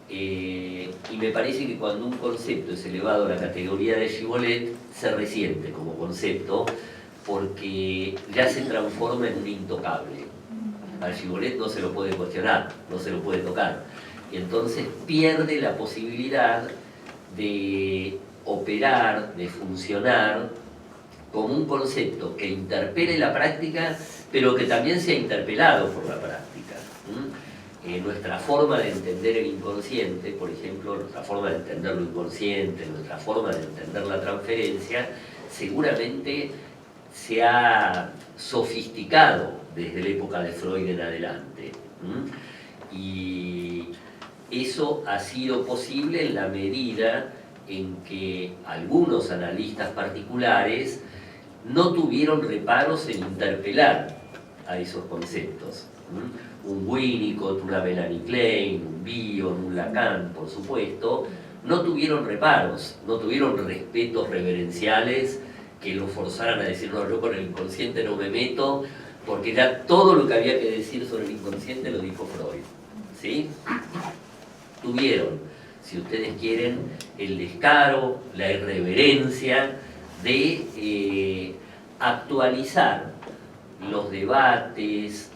Y me parece que cuando un concepto es elevado a la categoría de gigolet, se resiente como concepto porque ya se transforma en un intocable. Al gigolet no se lo puede cuestionar, no se lo puede tocar. Y entonces pierde la posibilidad de operar, de funcionar como un concepto que interpele la práctica, pero que también sea interpelado por la práctica. Nuestra forma de entender el inconsciente, por ejemplo, nuestra forma de entender lo inconsciente, nuestra forma de entender la transferencia, seguramente se ha sofisticado desde la época de Freud en adelante. Y eso ha sido posible en la medida en que algunos analistas particulares no tuvieron reparos en interpelar a esos conceptos. Un Winnicott, una Melanie Klein, un Bion, un Lacan, por supuesto, no tuvieron reparos, no tuvieron respetos reverenciales que los forzaran a decir, no, yo con el inconsciente no me meto, porque ya todo lo que había que decir sobre el inconsciente lo dijo Freud. ¿Sí? Tuvieron, si ustedes quieren, el descaro, la irreverencia de actualizar los debates,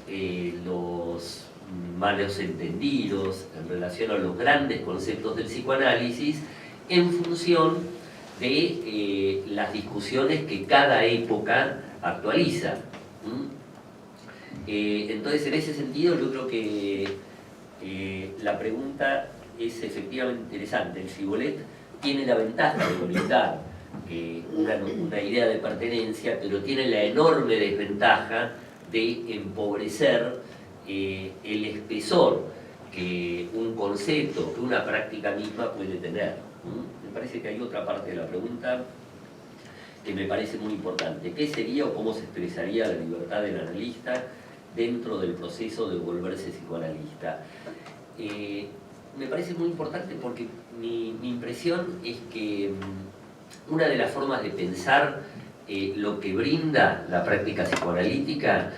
los malos entendidos en relación a los grandes conceptos del psicoanálisis en función de las discusiones que cada época actualiza. Entonces, en ese sentido, yo creo que la pregunta es efectivamente interesante. El gigolet tiene la ventaja de conectar una idea de pertenencia, pero tiene la enorme desventaja de empobrecer el espesor que un concepto, que una práctica misma puede tener. Me parece que hay otra parte de la pregunta que me parece muy importante. ¿Qué sería o cómo se expresaría la libertad del analista dentro del proceso de volverse psicoanalista? Me parece muy importante porque mi impresión es que una de las formas de pensar lo que brinda la práctica psicoanalítica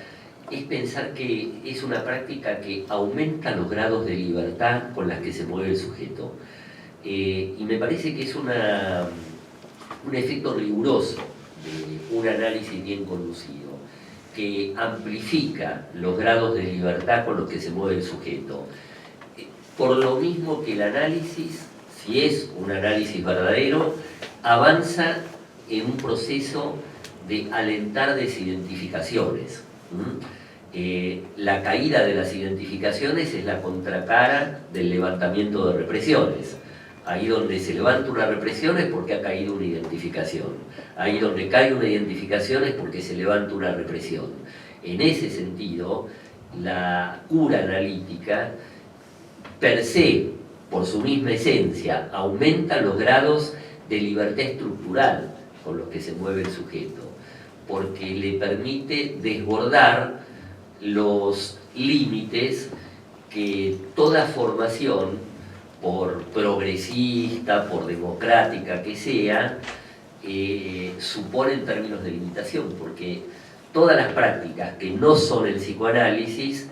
es pensar que es una práctica que aumenta los grados de libertad con las que se mueve el sujeto. Y me parece que es un efecto riguroso de un análisis bien conducido. que amplifica los grados de libertad con los que se mueve el sujeto. Por lo mismo que el análisis, si es un análisis verdadero, avanza en un proceso de alentar desidentificaciones. La caída de las identificaciones es la contracara del levantamiento de represiones. Ahí donde se levanta una represión es porque ha caído una identificación. Ahí donde cae una identificación es porque se levanta una represión. En ese sentido, la cura analítica, per se, por su misma esencia, aumenta los grados de libertad estructural con los que se mueve el sujeto, porque le permite desbordar los límites que toda formación, por progresista, por democrática que sea, supone en términos de limitación, porque todas las prácticas que no son el psicoanálisis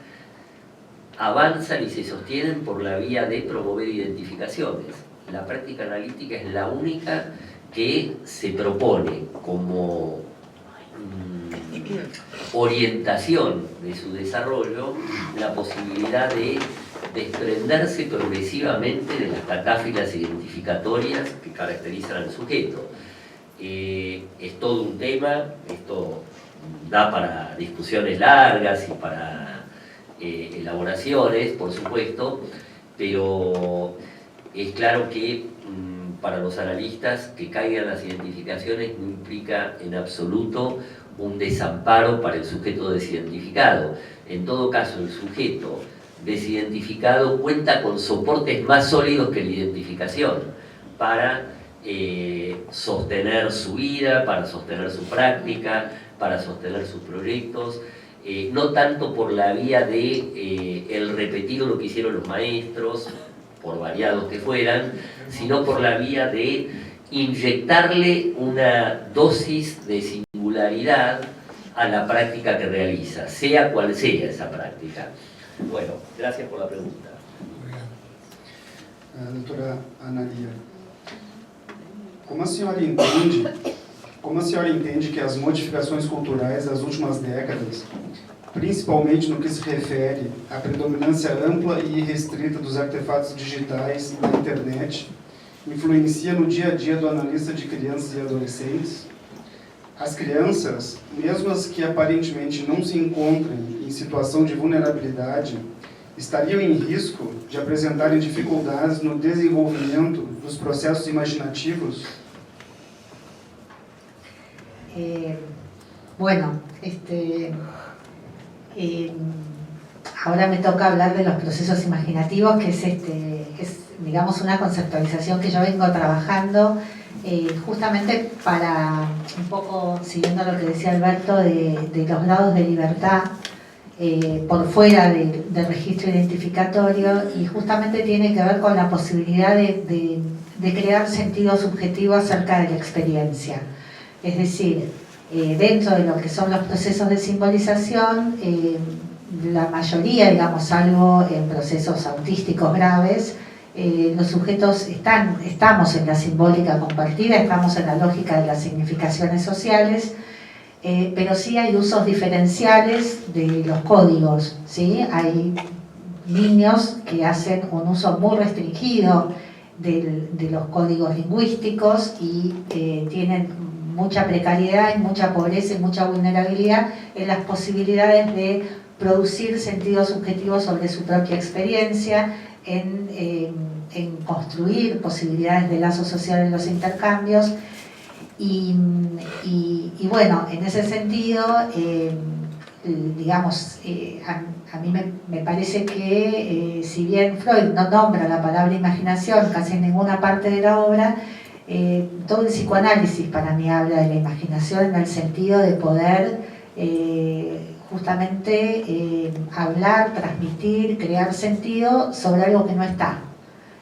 avanzan y se sostienen por la vía de promover identificaciones. La práctica analítica es la única que se propone como orientación de su desarrollo la posibilidad de desprenderse progresivamente de las catáfilas identificatorias que caracterizan al sujeto. Es todo un tema, esto da para discusiones largas y para elaboraciones, por supuesto, pero es claro que para los analistas que caigan las identificaciones no implica en absoluto un desamparo para el sujeto desidentificado. En todo caso, el sujeto desidentificado cuenta con soportes más sólidos que la identificación para sostener su vida, para sostener su práctica, para sostener sus proyectos, no tanto por la vía de el repetir lo que hicieron los maestros, por variados que fueran, sino por la vía de inyectarle una dosis de singularidad a la práctica que realiza, sea cual sea esa práctica. Bueno, gracias por la pregunta. Doutora Analia, como a senhora entende que as modificações culturais das últimas décadas, principalmente no que se refere à predominância ampla e restrita dos artefatos digitais e da internet, influencia no dia a dia do analista de crianças e adolescentes? As crianças, mesmo as que aparentemente não se encontram em situação de vulnerabilidade, estariam em risco de apresentarem dificuldades no desenvolvimento dos processos imaginativos? Bueno, ahora me toca hablar de los procesos imaginativos, que es digamos, una conceptualización que yo vengo trabajando justamente para, un poco siguiendo lo que decía Alberto, de los grados de libertad por fuera del registro identificatorio, y justamente tiene que ver con la posibilidad de crear sentido subjetivo acerca de la experiencia. Es decir, dentro de lo que son los procesos de simbolización, la mayoría, digamos, salvo en procesos autísticos graves, los sujetos estamos en la simbólica compartida, estamos en la lógica de las significaciones sociales, pero sí hay usos diferenciales de los códigos, ¿sí? Hay niños que hacen un uso muy restringido de los códigos lingüísticos y tienen mucha precariedad y mucha pobreza y mucha vulnerabilidad en las posibilidades de producir sentido subjetivo sobre su propia experiencia, en construir posibilidades de lazo social en los intercambios. Y bueno, en ese sentido, digamos, a mí me parece que si bien Freud no nombra la palabra imaginación casi en ninguna parte de la obra, todo el psicoanálisis para mí habla de la imaginación en el sentido de poder justamente hablar, transmitir, crear sentido sobre algo que no está.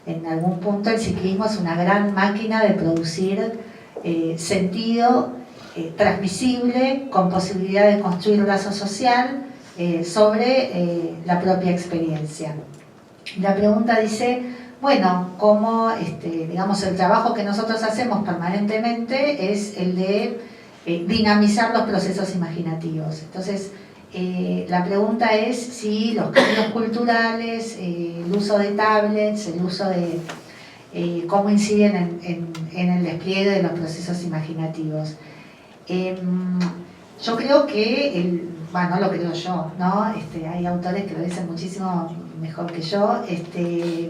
En algún punto el psiquismo es una gran máquina de producir sentido transmisible con posibilidad de construir un lazo social sobre la propia experiencia. La pregunta dice, bueno, ¿cómo digamos, el trabajo que nosotros hacemos permanentemente es el de dinamizar los procesos imaginativos. Entonces, la pregunta es si los cambios culturales, el uso de tablets, el uso de cómo inciden en el despliegue de los procesos imaginativos. Yo creo que, bueno, no lo creo yo, ¿no? Hay autores que lo dicen muchísimo mejor que yo,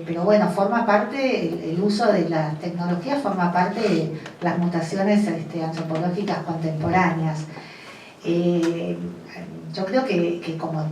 pero bueno, forma parte, el uso de las tecnologías forma parte de las mutaciones antropológicas contemporáneas. Yo creo que como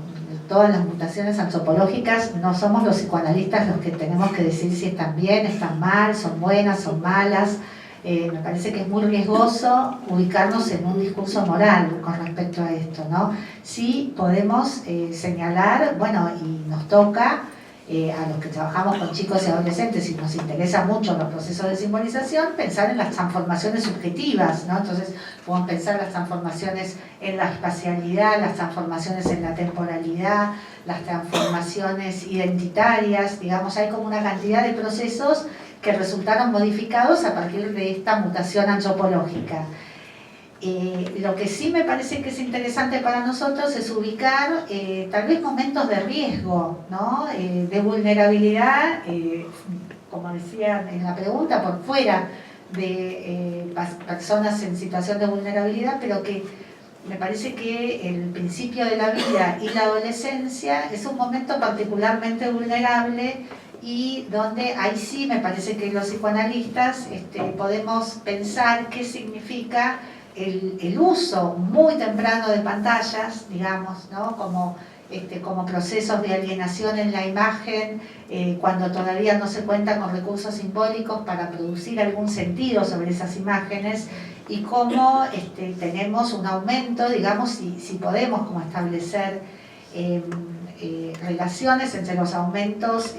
todas las mutaciones antropológicas, no somos los psicoanalistas los que tenemos que decir si están bien, están mal, son buenas, son malas. Me parece que es muy riesgoso ubicarnos en un discurso moral con respecto a esto, ¿no? Sí podemos señalar, bueno, y nos toca a los que trabajamos con chicos y adolescentes y nos interesan mucho los procesos de simbolización, pensar en las transformaciones subjetivas, ¿no? Entonces podemos pensar las transformaciones en la espacialidad, las transformaciones en la temporalidad, las transformaciones identitarias, digamos, hay como una cantidad de procesos que resultaron modificados a partir de esta mutación antropológica. Lo que sí me parece que es interesante para nosotros es ubicar tal vez momentos de riesgo, ¿no? De vulnerabilidad, como decía en la pregunta, por fuera de personas en situación de vulnerabilidad, pero que me parece que el principio de la vida y la adolescencia es un momento particularmente vulnerable y donde ahí sí me parece que los psicoanalistas podemos pensar qué significa el uso muy temprano de pantallas, digamos, ¿no? Como procesos de alienación en la imagen, cuando todavía no se cuenta con recursos simbólicos para producir algún sentido sobre esas imágenes, y cómo tenemos un aumento, digamos, si podemos como establecer relaciones entre los aumentos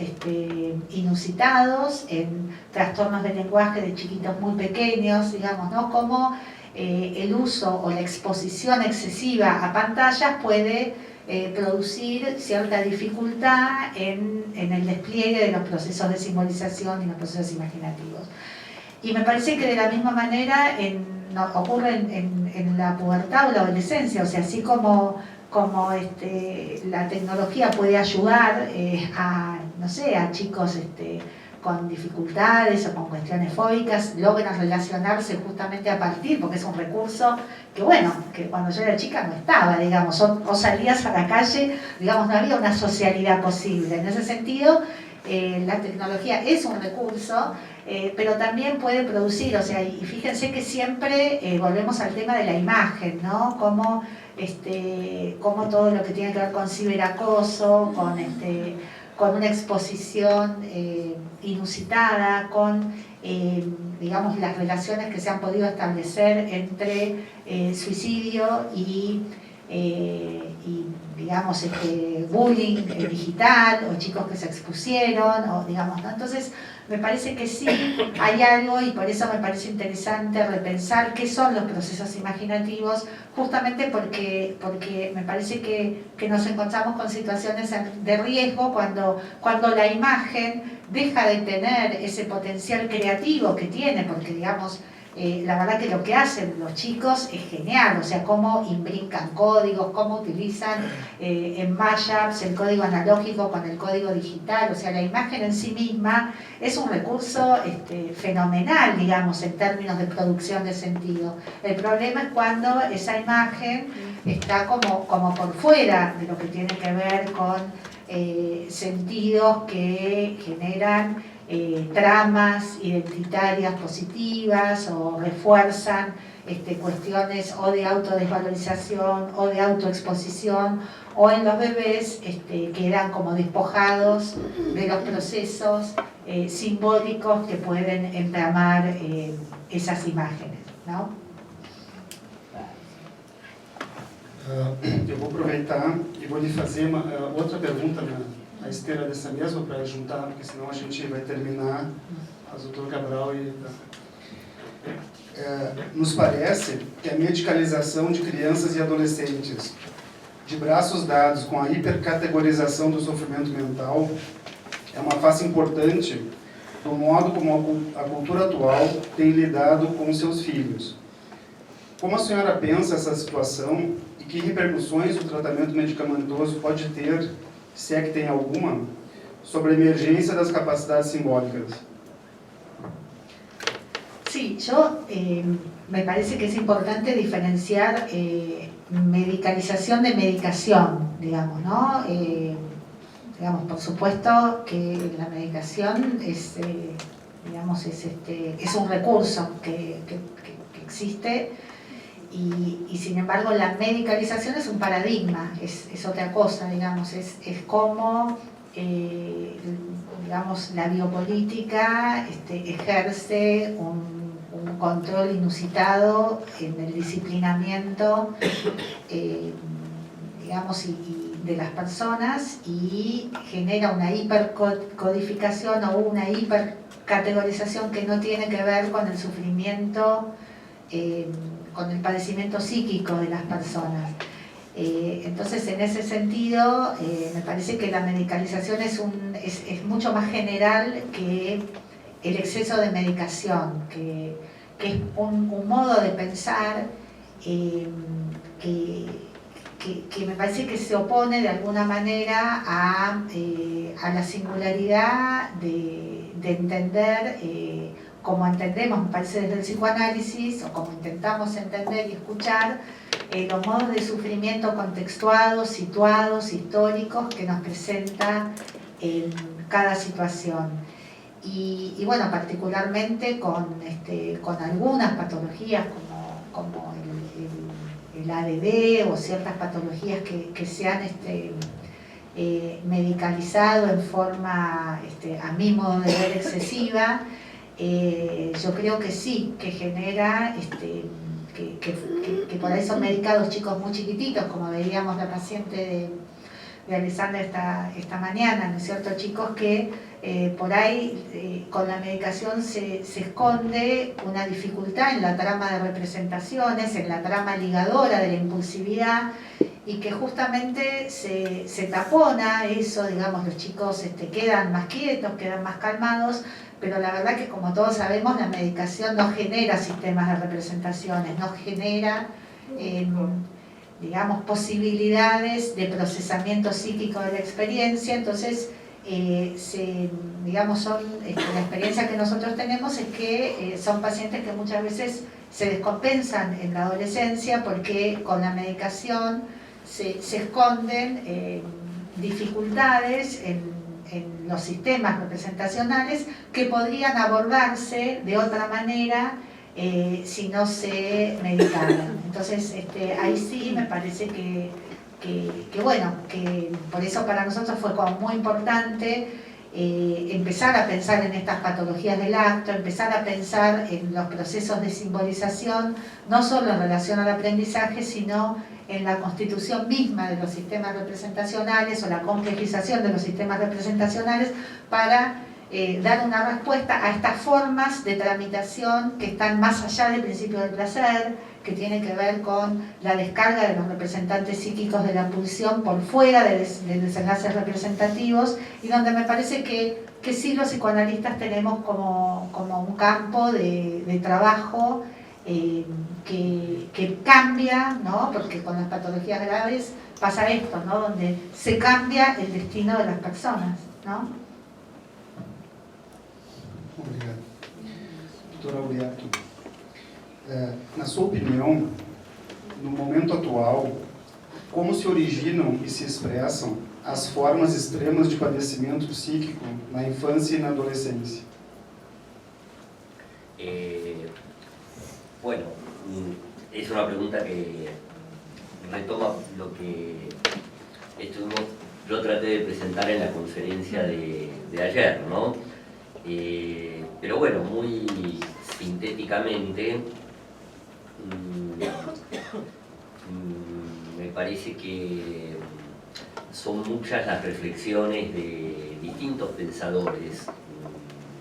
inusitados en trastornos de lenguaje de chiquitos muy pequeños, digamos, ¿no? Cómo el uso o la exposición excesiva a pantallas puede producir cierta dificultad en el despliegue de los procesos de simbolización y los procesos imaginativos. Y me parece que de la misma manera ocurre en la pubertad o la adolescencia, o sea, así como la tecnología puede ayudar no sé, a chicos con dificultades o con cuestiones fóbicas, logran relacionarse justamente a partir, porque es un recurso que, bueno, que cuando yo era chica no estaba, digamos, o salías a la calle, digamos, no había una socialidad posible. En ese sentido, la tecnología es un recurso, pero también puede producir, o sea, y fíjense que siempre volvemos al tema de la imagen, ¿no? Como todo lo que tiene que ver con ciberacoso, con una exposición inusitada, con digamos, las relaciones que se han podido establecer entre suicidio y digamos, bullying digital, o chicos que se expusieron, o digamos, ¿no? Entonces, me parece que sí hay algo, y por eso me parece interesante repensar qué son los procesos imaginativos, justamente porque me parece que nos encontramos con situaciones de riesgo cuando la imagen deja de tener ese potencial creativo que tiene, porque digamos, la verdad que lo que hacen los chicos es genial, o sea, cómo imbrincan códigos, cómo utilizan en mashups el código analógico con el código digital, o sea, la imagen en sí misma es un recurso fenomenal, digamos, en términos de producción de sentido. El problema es cuando esa imagen está como por fuera de lo que tiene que ver con sentidos que generan tramas identitarias positivas o refuerzan cuestiones o de autodesvalorización o de autoexposición, o en los bebés quedan como despojados de los procesos simbólicos que pueden entramar esas imágenes, ¿no? Eu vou aproveitar e vou lhe fazer uma outra pergunta na esteira dessa mesma, para juntar, porque senão a gente vai terminar, a doutora Cabral e... nos parece que a medicalização de crianças e adolescentes, de braços dados com a hipercategorização do sofrimento mental, é uma face importante do modo como a cultura atual tem lidado com seus filhos. Como a senhora pensa essa situação e que repercussões o tratamento medicamentoso pode ter, se é que tem alguma, sobre a emergência das capacidades simbólicas? Sí, yo me parece que es importante diferenciar medicalización de medicación, digamos, ¿no? Digamos, por supuesto que la medicación es, digamos, es un recurso que existe y sin embargo la medicalización es un paradigma, es otra cosa, digamos, es como digamos, la biopolítica ejerce un control inusitado en el disciplinamiento digamos, y de las personas y genera una hipercodificación o una hipercategorización que no tiene que ver con el sufrimiento, con el padecimiento psíquico de las personas. Entonces, en ese sentido, me parece que la medicalización es mucho más general que el exceso de medicación, que es un modo de pensar que me parece que se opone de alguna manera a la singularidad de entender, como entendemos, me parece, desde el psicoanálisis, o como intentamos entender y escuchar, los modos de sufrimiento contextuados, situados, históricos que nos presenta en cada situación. Y bueno, particularmente con algunas patologías como el ADD o ciertas patologías que se han medicalizado en forma, a mi modo de ver, excesiva, yo creo que sí, que genera que por ahí son medicados chicos muy chiquititos, como veíamos la paciente de Alessandra esta mañana, ¿no es cierto? Chicos que por ahí con la medicación se esconde una dificultad en la trama de representaciones, en la trama ligadora de la impulsividad, y que justamente se tapona eso, digamos, los chicos quedan más quietos, quedan más calmados, pero la verdad que, como todos sabemos, la medicación no genera sistemas de representaciones, no genera, digamos, posibilidades de procesamiento psíquico de la experiencia. Entonces, digamos, la experiencia que nosotros tenemos es que son pacientes que muchas veces se descompensan en la adolescencia porque con la medicación se esconden dificultades en los sistemas representacionales que podrían abordarse de otra manera si no se medicaran. Entonces, ahí sí me parece que bueno, que por eso para nosotros fue como muy importante empezar a pensar en estas patologías del acto, empezar a pensar en los procesos de simbolización, no solo en relación al aprendizaje, sino en la constitución misma de los sistemas representacionales o la complejización de los sistemas representacionales para dar una respuesta a estas formas de tramitación que están más allá del principio del placer, que tienen que ver con la descarga de los representantes psíquicos de la pulsión por fuera de desenlaces representativos, y donde me parece que sí los psicoanalistas tenemos como un campo de trabajo que cambia, ¿no? Porque con las patologías graves pasa esto, ¿no? Donde se cambia el destino de las personas, ¿no? Obrigado. Doutora Auriato, na sua opinião, no momento atual, como se originam e se expressam as formas extremas de padecimento psíquico na infância e na adolescência? Bueno, es una pregunta que retoma lo que yo traté de presentar en la conferencia de ayer, ¿no? Pero bueno, muy sintéticamente, me parece que son muchas las reflexiones de distintos pensadores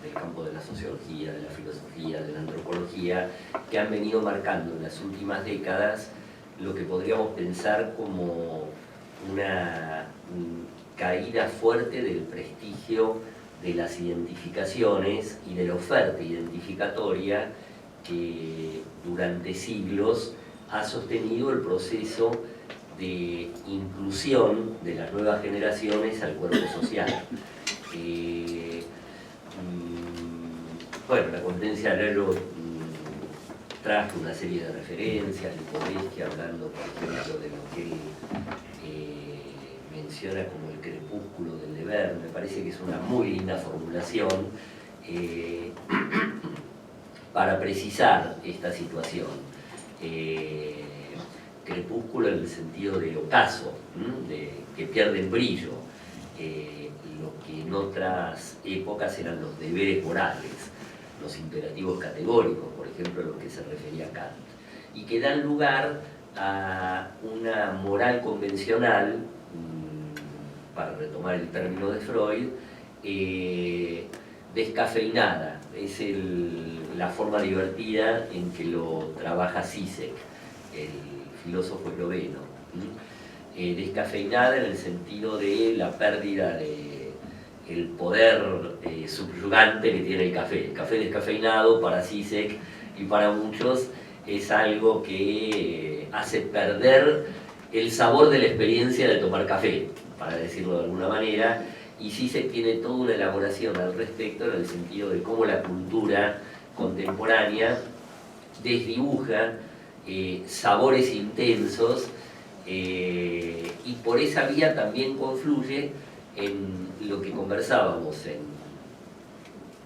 del campo de la sociología, de la filosofía, de la antropología, que han venido marcando en las últimas décadas lo que podríamos pensar como una caída fuerte del prestigio de las identificaciones y de la oferta identificatoria que durante siglos ha sostenido el proceso de inclusión de las nuevas generaciones al cuerpo social. Bueno, la conferencia de Lelo trajo una serie de referencias de Podesky, hablando, por ejemplo, de lo que él menciona como el crepúsculo del deber. Me parece que es una muy linda formulación para precisar esta situación. Crepúsculo en el sentido del ocaso, de que pierden brillo, lo que en otras épocas eran los deberes morales, los imperativos categóricos, por ejemplo, a lo que se refería a Kant, y que dan lugar a una moral convencional, para retomar el término de Freud, descafeinada. Es la forma divertida en que lo trabaja Zizek, el filósofo esloveno. Descafeinada en el sentido de la pérdida del poder subyugante que tiene el café. El café descafeinado para Zizek y para muchos es algo que hace perder el sabor de la experiencia de tomar café, para decirlo de alguna manera, y Zizek tiene toda una elaboración al respecto en el sentido de cómo la cultura contemporánea desdibuja sabores intensos, y por esa vía también confluye en lo que conversábamos en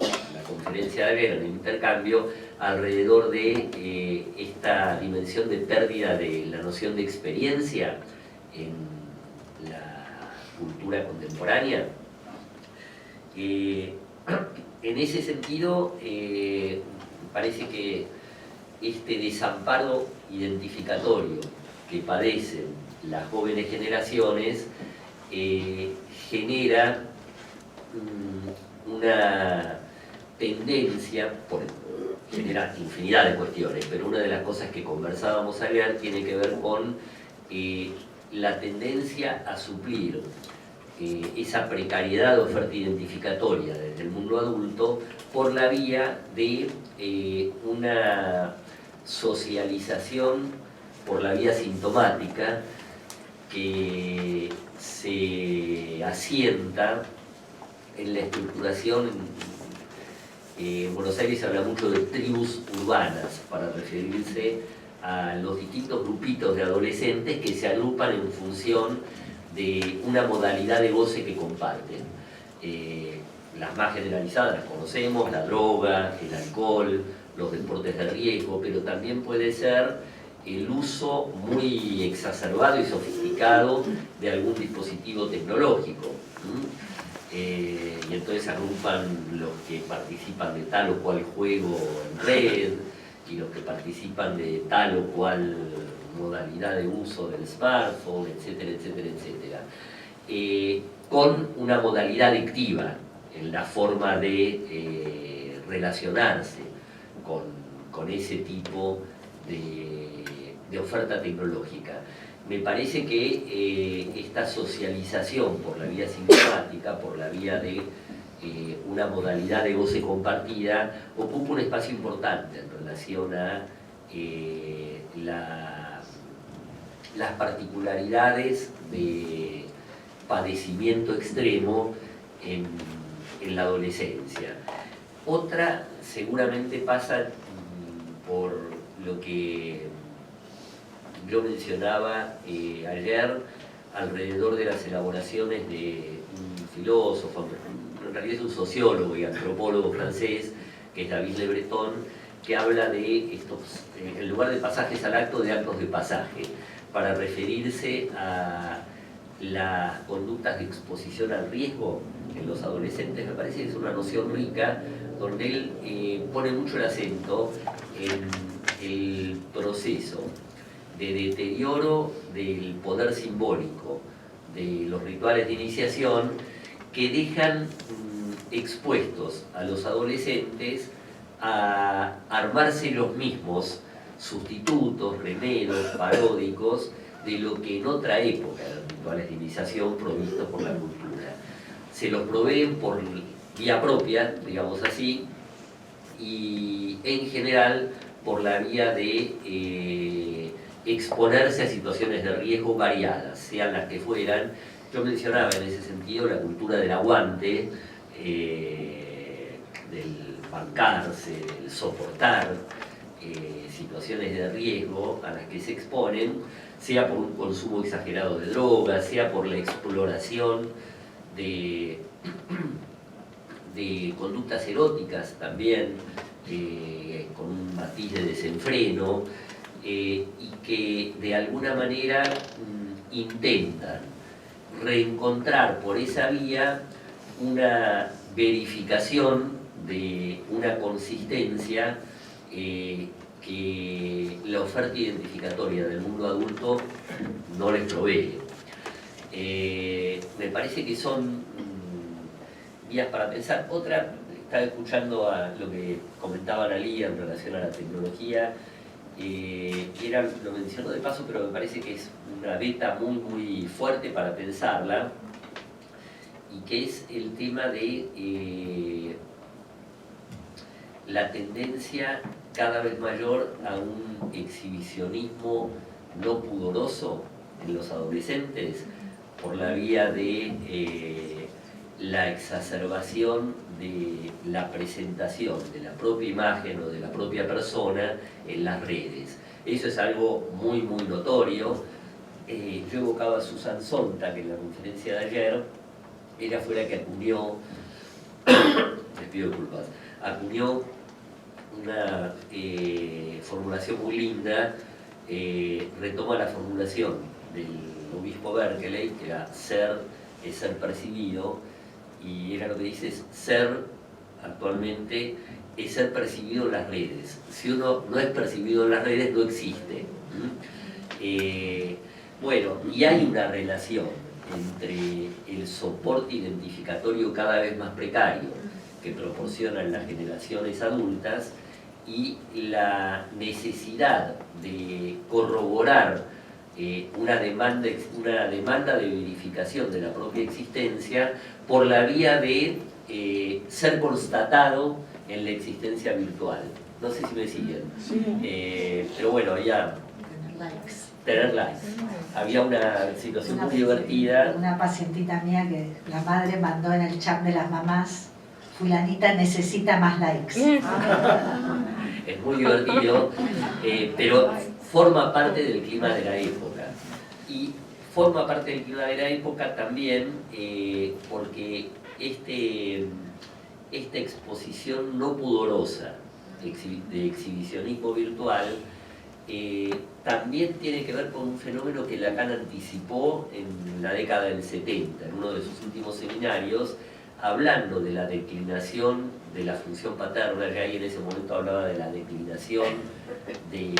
la conferencia de Lelo, en el intercambio, alrededor de esta dimensión de pérdida de la noción de experiencia en la cultura contemporánea. En ese sentido, parece que este desamparo identificatorio que padecen las jóvenes generaciones genera una tendencia, genera infinidad de cuestiones, pero una de las cosas que conversábamos ayer tiene que ver con la tendencia a suplir esa precariedad de oferta identificatoria desde el mundo adulto por la vía de una socialización por la vía sintomática que se asienta en la estructuración. En Buenos Aires se habla mucho de tribus urbanas para referirse a los distintos grupitos de adolescentes que se agrupan en función de una modalidad de goce que comparten. Las más generalizadas las conocemos: la droga, el alcohol, los deportes de riesgo, pero también puede ser el uso muy exacerbado y sofisticado de algún dispositivo tecnológico. Y entonces agrupan los que participan de tal o cual juego en red y los que participan de tal o cual modalidad de uso del smartphone, etcétera, etcétera, etcétera. Con una modalidad adictiva en la forma de relacionarse con ese tipo de oferta tecnológica. Me parece que esta socialización por la vía sintomática, por la vía de una modalidad de goce compartida, ocupa un espacio importante en relación a las particularidades de padecimiento extremo en la adolescencia. Otra seguramente pasa por lo que yo mencionaba ayer alrededor de las elaboraciones de un filósofo, en realidad es un sociólogo y antropólogo francés, que es David Le Breton, que habla de estos, en lugar de pasajes al acto, de actos de pasaje, para referirse a las conductas de exposición al riesgo en los adolescentes. Me parece que es una noción rica, donde él pone mucho el acento en el proceso de deterioro del poder simbólico de los rituales de iniciación, que dejan expuestos a los adolescentes a armarse los mismos sustitutos, remedios, paródicos de lo que en otra época eran rituales de iniciación provistos por la cultura. Se los proveen por vía propia, digamos así, y en general por la vía de exponerse a situaciones de riesgo variadas, sean las que fueran. Yo mencionaba en ese sentido la cultura del aguante, del bancarse, del soportar situaciones de riesgo a las que se exponen, sea por un consumo exagerado de drogas, sea por la exploración de conductas eróticas también, con un matiz de desenfreno, y que de alguna manera intentan reencontrar por esa vía una verificación de una consistencia que la oferta identificatoria del mundo adulto no les provee. Me parece que son vías para pensar. Otra, estaba escuchando a lo que comentaba Analía en relación a la tecnología, lo menciono de paso, pero me parece que es una beta muy, muy fuerte para pensarla, y que es el tema de la tendencia cada vez mayor a un exhibicionismo no pudoroso en los adolescentes por la vía de la exacerbación de la presentación de la propia imagen o de la propia persona en las redes. Eso es algo muy, muy notorio. Yo evocaba a Susan Sontag, que en la conferencia de ayer, ella fue la que acuñó, les pido disculpas, acuñó una formulación muy linda, retoma la formulación del obispo Berkeley, que era ser es ser percibido, y era lo que dice, es ser actualmente es ser percibido en las redes. Si uno no es percibido en las redes, no existe. Bueno, y hay una relación entre el soporte identificatorio cada vez más precario que proporcionan las generaciones adultas y la necesidad de corroborar una demanda de verificación de la propia existencia por la vía de ser constatado en la existencia virtual. No sé si me siguen. Pero bueno, había tener likes. Había una situación muy divertida. Una pacientita mía que la madre mandó en el chat de las mamás: fulanita necesita más likes. Es muy divertido, pero forma parte del clima de la época. Y forma parte del clima de la época también porque esta exposición no pudorosa de exhibicionismo virtual también tiene que ver con un fenómeno que Lacan anticipó en la década del 70, en uno de sus últimos seminarios, hablando de la declinación de la función paterna. Ya ahí en ese momento hablaba de la declinación de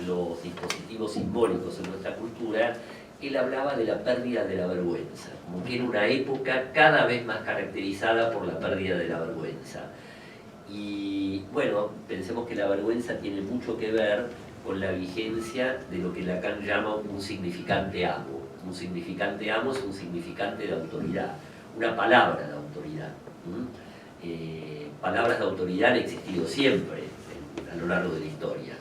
los dispositivos simbólicos en nuestra cultura. Él hablaba de la pérdida de la vergüenza, como que era una época cada vez más caracterizada por la pérdida de la vergüenza. Y bueno, pensemos que la vergüenza tiene mucho que ver con la vigencia de lo que Lacan llama un significante amo. Un significante amo es un significante de autoridad, una palabra de autoridad. Palabras de autoridad han existido siempre a lo largo de la historia.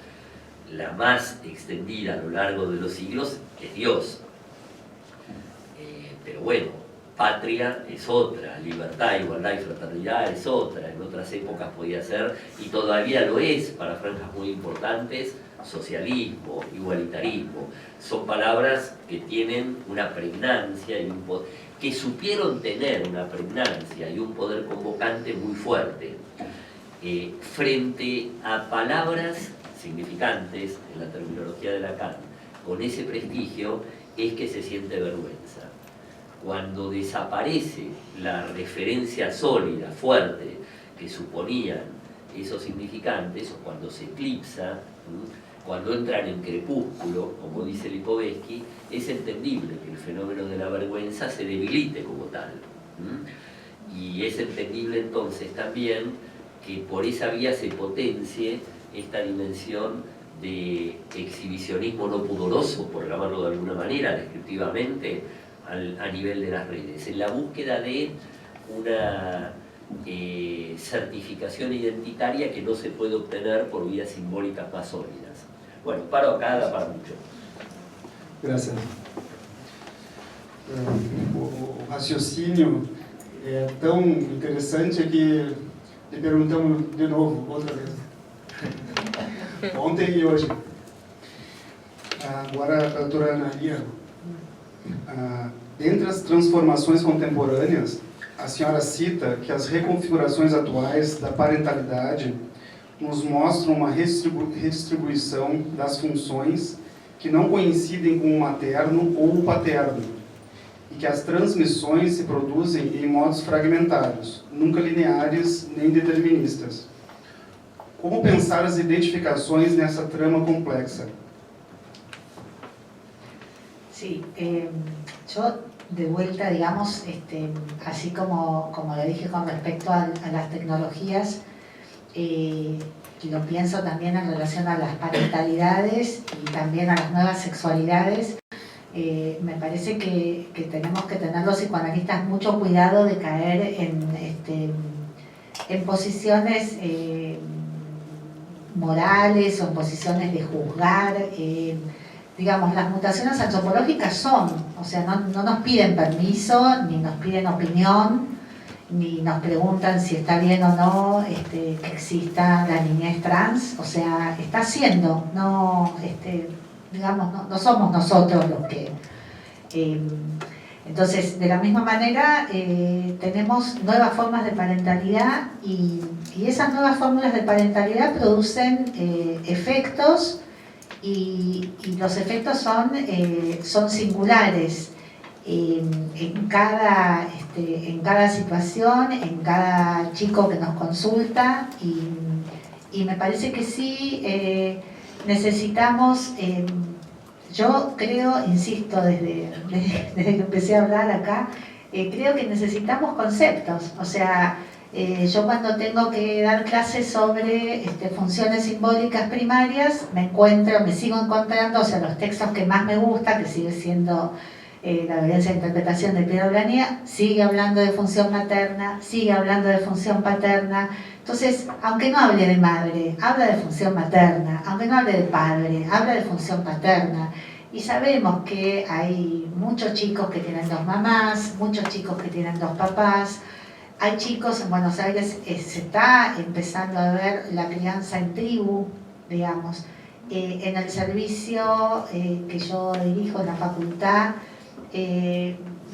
La más extendida a lo largo de los siglos es Dios. Pero bueno, patria es otra, libertad, igualdad y fraternidad es otra. En otras épocas podía ser, y todavía lo es para franjas muy importantes, socialismo, igualitarismo. Son palabras que tienen una pregnancia y un poder, que supieron tener una pregnancia y un poder convocante muy fuerte. Frente a palabras significantes, en la terminología de Lacan, con ese prestigio, es que se siente vergüenza. Cuando desaparece la referencia sólida, fuerte, que suponían esos significantes, o cuando se eclipsa, cuando entran en crepúsculo, como dice Lipovetsky, es entendible que el fenómeno de la vergüenza se debilite como tal. Y es entendible entonces también que por esa vía se potencie esta dimensión de exhibicionismo no pudoroso, por llamarlo de alguna manera, descriptivamente, a nivel de las redes, en la búsqueda de una certificación identitaria que no se puede obtener por vías simbólicas más sólidas. Bueno, paro acá, da para mucho. Graças. O raciocínio é tão interessante que lhe perguntamos de novo, outra vez. Ontem e hoje. Agora, a doutora Ana Lia, dentre as transformações contemporâneas, a senhora cita que as reconfigurações atuais da parentalidade nos mostram uma redistribuição das funções que não coincidem com o materno ou o paterno, e que as transmissões se produzem em modos fragmentários, nunca lineares nem deterministas. Como pensar as identificações nessa trama complexa? Sí, yo de vuelta, digamos, así como lo dije con respecto a las tecnologías, lo pienso también en relación a las parentalidades y también a las nuevas sexualidades. Me parece que tenemos que tener los psicoanalistas mucho cuidado de caer en posiciones morales o en posiciones de juzgar. Digamos, las mutaciones antropológicas son, o sea, no nos piden permiso, ni nos piden opinión, ni nos preguntan si está bien o no que exista la niñez trans, o sea, está siendo, no, digamos, no somos nosotros los que... entonces, de la misma manera, tenemos nuevas formas de parentalidad y esas nuevas fórmulas de parentalidad producen efectos y los efectos son singulares en cada situación, en cada chico que nos consulta y me parece que sí necesitamos, yo creo, insisto, desde que empecé a hablar acá, creo que necesitamos conceptos, o sea, yo cuando tengo que dar clases sobre funciones simbólicas primarias, me sigo encontrando, o sea, los textos que más me gusta, que sigue siendo la violencia de interpretación de Piero Blanía, sigue hablando de función materna, sigue hablando de función paterna. Entonces, aunque no hable de madre, habla de función materna, aunque no hable de padre, habla de función paterna. Y sabemos que hay muchos chicos que tienen dos mamás, muchos chicos que tienen dos papás. Hay chicos, en Buenos Aires se está empezando a ver la crianza en tribu, digamos. En el servicio que yo dirijo en la facultad,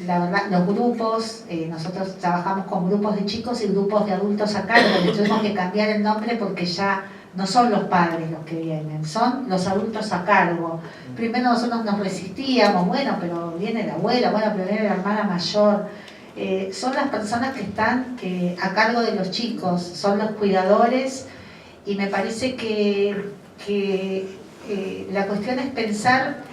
la verdad, los grupos, nosotros trabajamos con grupos de chicos y grupos de adultos a cargo, le tuvimos que cambiar el nombre porque ya no son los padres los que vienen, son los adultos a cargo. Primero nosotros nos resistíamos, bueno, pero viene la abuela, bueno, pero viene la hermana mayor. Son las personas que están a cargo de los chicos, son los cuidadores y me parece que la cuestión es pensar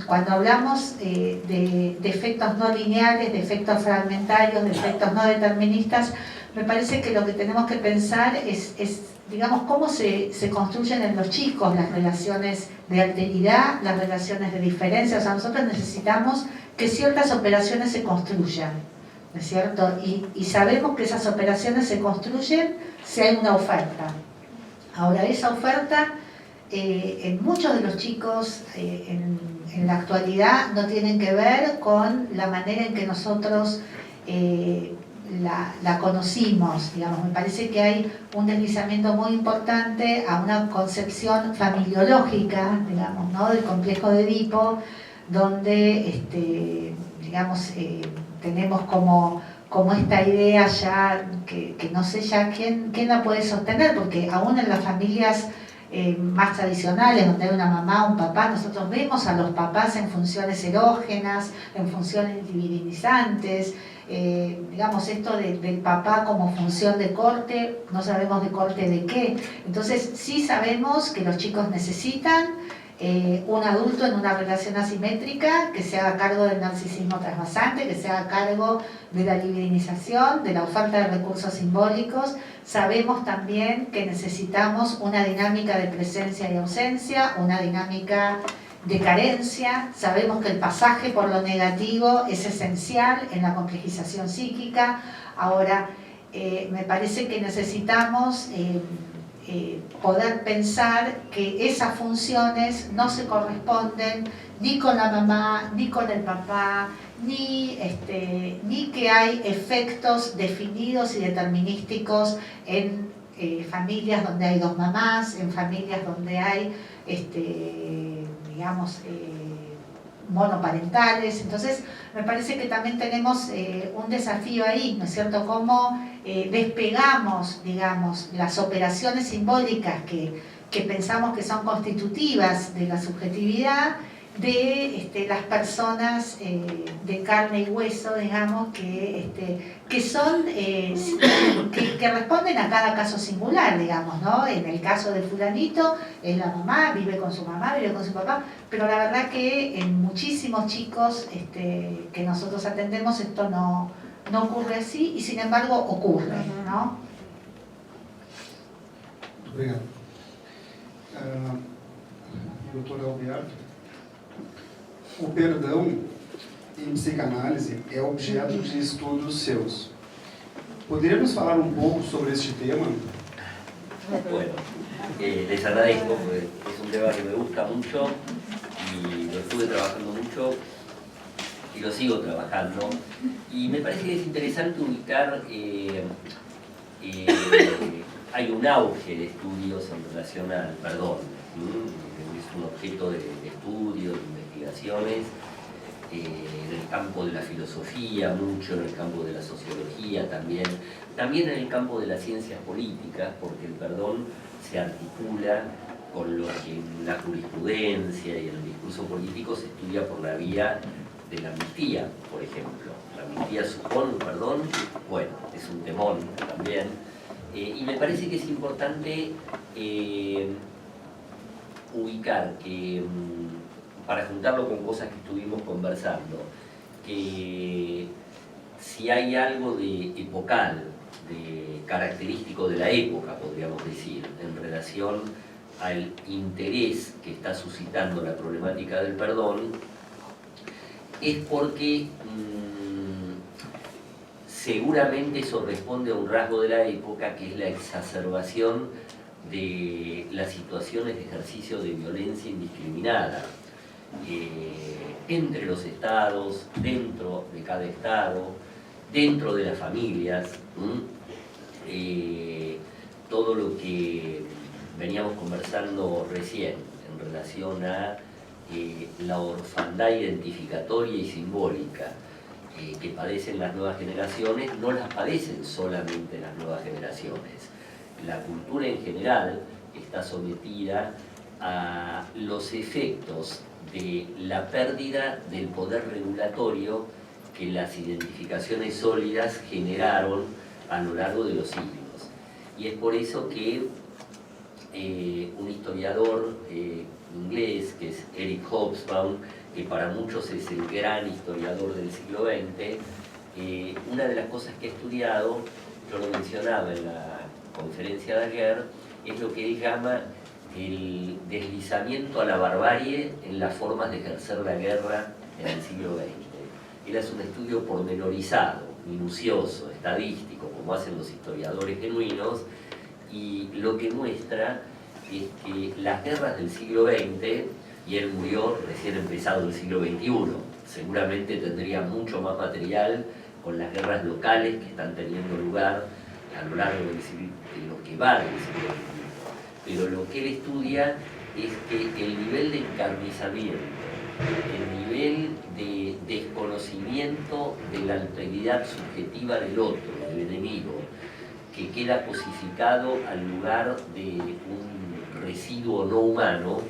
cuando hablamos de efectos no lineales, de efectos fragmentarios, de efectos no deterministas, me parece que lo que tenemos que pensar es digamos, cómo se construyen en los chicos las relaciones de alteridad, las relaciones de diferencia. O sea, nosotros necesitamos que ciertas operaciones se construyan, ¿no es cierto? Y sabemos que esas operaciones se construyen si hay una oferta. Ahora, esa oferta en muchos de los chicos en la actualidad no tienen que ver con la manera en que nosotros la conocimos, digamos. Me parece que hay un deslizamiento muy importante a una concepción familiológica, digamos, ¿no? Del complejo de Edipo, donde digamos, tenemos como esta idea ya que no sé ya quién la puede sostener, porque aún en las familias más tradicionales, donde hay una mamá, un papá, nosotros vemos a los papás en funciones erógenas, en funciones divinizantes, digamos, esto del papá como función de corte, no sabemos de corte de qué. Entonces sí sabemos que los chicos necesitan un adulto en una relación asimétrica que se haga cargo del narcisismo trasvasante, que se haga cargo de la libidinización, de la oferta de recursos simbólicos. Sabemos también que necesitamos una dinámica de presencia y ausencia, una dinámica de carencia. Sabemos que el pasaje por lo negativo es esencial en la complejización psíquica. Ahora, me parece que necesitamos poder pensar que esas funciones no se corresponden ni con la mamá, ni con el papá, ni que hay efectos definidos y determinísticos en familias donde hay dos mamás, en familias donde hay, digamos, monoparentales. Entonces, me parece que también tenemos un desafío ahí, ¿no es cierto? Cómo despegamos, digamos, las operaciones simbólicas que pensamos que son constitutivas de la subjetividad de las personas de carne y hueso, digamos, que son, que responden a cada caso singular, digamos, ¿no? En el caso de fulanito, es la mamá, vive con su mamá, vive con su papá, pero la verdad que en muchísimos chicos que nosotros atendemos esto no ocurre así, y sin embargo ocurre, ¿no? Obrigado. Doutora Alberto, o perdão em psicanálise é objeto de estudos seus. Poderíamos falar um pouco sobre este tema? Bueno, les agradezco, porque es un tema que me gusta mucho y lo estuve trabajando mucho y lo sigo trabajando. Y me parece que es interesante ubicar, hay un auge de estudios en relación al perdón, es un objeto de estudio, de investigaciones, en el campo de la filosofía mucho, en el campo de la sociología también en el campo de las ciencias políticas, porque el perdón se articula con lo que en la jurisprudencia y en el discurso político se estudia por la vía de la amnistía, por ejemplo. La amnistía supone un perdón, bueno, es un temón también, y me parece que es importante ubicar que, para juntarlo con cosas que estuvimos conversando, que si hay algo de epocal, de característico de la época, podríamos decir, en relación al interés que está suscitando la problemática del perdón, es porque seguramente eso responde a un rasgo de la época, que es la exacerbación de las situaciones de ejercicio de violencia indiscriminada entre los estados, dentro de cada estado, dentro de las familias, todo lo que veníamos conversando recién en relación a la orfandad identificatoria y simbólica que padecen las nuevas generaciones, no las padecen solamente las nuevas generaciones. La cultura en general está sometida a los efectos de la pérdida del poder regulatorio que las identificaciones sólidas generaron a lo largo de los siglos. Y es por eso que un historiador inglés, que es Eric Hobsbawm, que para muchos es el gran historiador del siglo XX, una de las cosas que ha estudiado, yo lo mencionaba en la conferencia de ayer, es lo que él llama el deslizamiento a la barbarie en las formas de ejercer la guerra en el siglo XX. Él hace un estudio pormenorizado, minucioso, estadístico, como hacen los historiadores genuinos, y lo que muestra es que las guerras del siglo XX, y él murió recién empezado el siglo XXI, seguramente tendría mucho más material con las guerras locales que están teniendo lugar a lo largo de lo que va del siglo XXI. Pero lo que él estudia es que el nivel de encarnizamiento, el nivel de desconocimiento de la alteridad subjetiva del otro, del enemigo, que queda cosificado al lugar de un residuo no humano,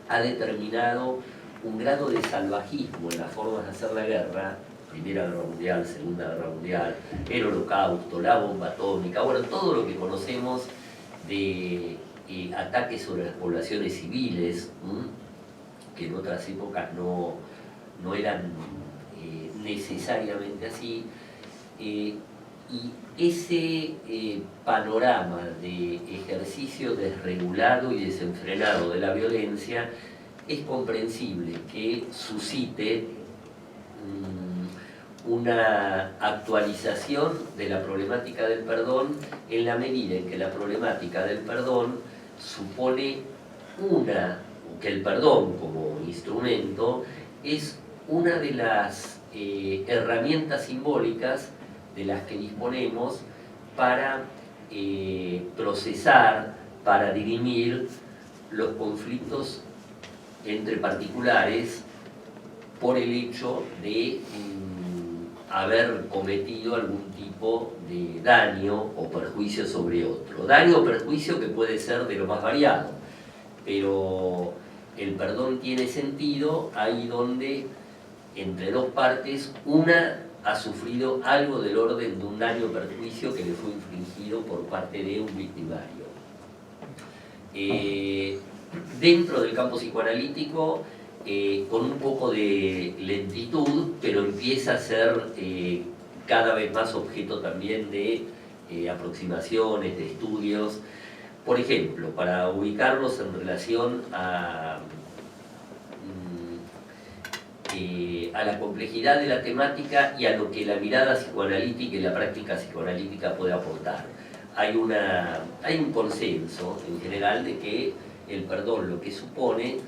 ha determinado un grado de salvajismo en las formas de hacer la guerra, Primera Guerra Mundial, Segunda Guerra Mundial, el Holocausto, la bomba atómica, bueno, todo lo que conocemos de ataques sobre las poblaciones civiles, que en otras épocas no eran necesariamente así, y ese panorama de ejercicio desregulado y desenfrenado de la violencia es comprensible que suscite una actualización de la problemática del perdón en la medida en que la problemática del perdón supone que el perdón como instrumento es una de las herramientas simbólicas de las que disponemos para procesar, para dirimir los conflictos entre particulares por el hecho de haber cometido algún tipo de daño o perjuicio sobre otro. Daño o perjuicio que puede ser de lo más variado, pero el perdón tiene sentido ahí donde entre dos partes una ha sufrido algo del orden de un daño o perjuicio que le fue infligido por parte de un victimario. Dentro del campo psicoanalítico, con un poco de lentitud, pero empieza a ser cada vez más objeto también de aproximaciones, de estudios. Por ejemplo, para ubicarlos en relación a la complejidad de la temática y a lo que la mirada psicoanalítica y la práctica psicoanalítica puede aportar. Hay un consenso en general de que el perdón lo que supone,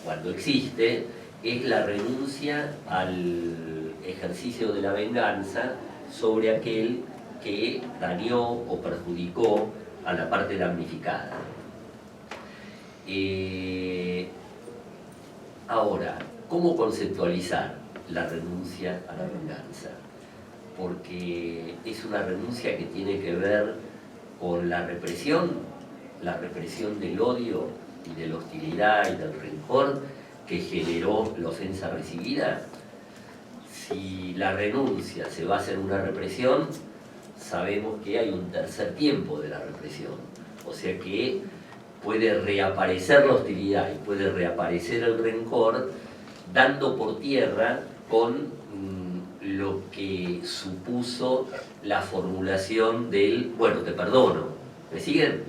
cuando existe, es la renuncia al ejercicio de la venganza sobre aquel que dañó o perjudicó a la parte damnificada. Ahora, ¿cómo conceptualizar la renuncia a la venganza? Porque es una renuncia que tiene que ver con la represión del odio y de la hostilidad y del rencor que generó la ofensa recibida. Si la renuncia se va a hacer una represión, sabemos que hay un tercer tiempo de la represión, o sea que puede reaparecer la hostilidad y puede reaparecer el rencor, dando por tierra con lo que supuso la formulación del bueno, te perdono. ¿Me siguen?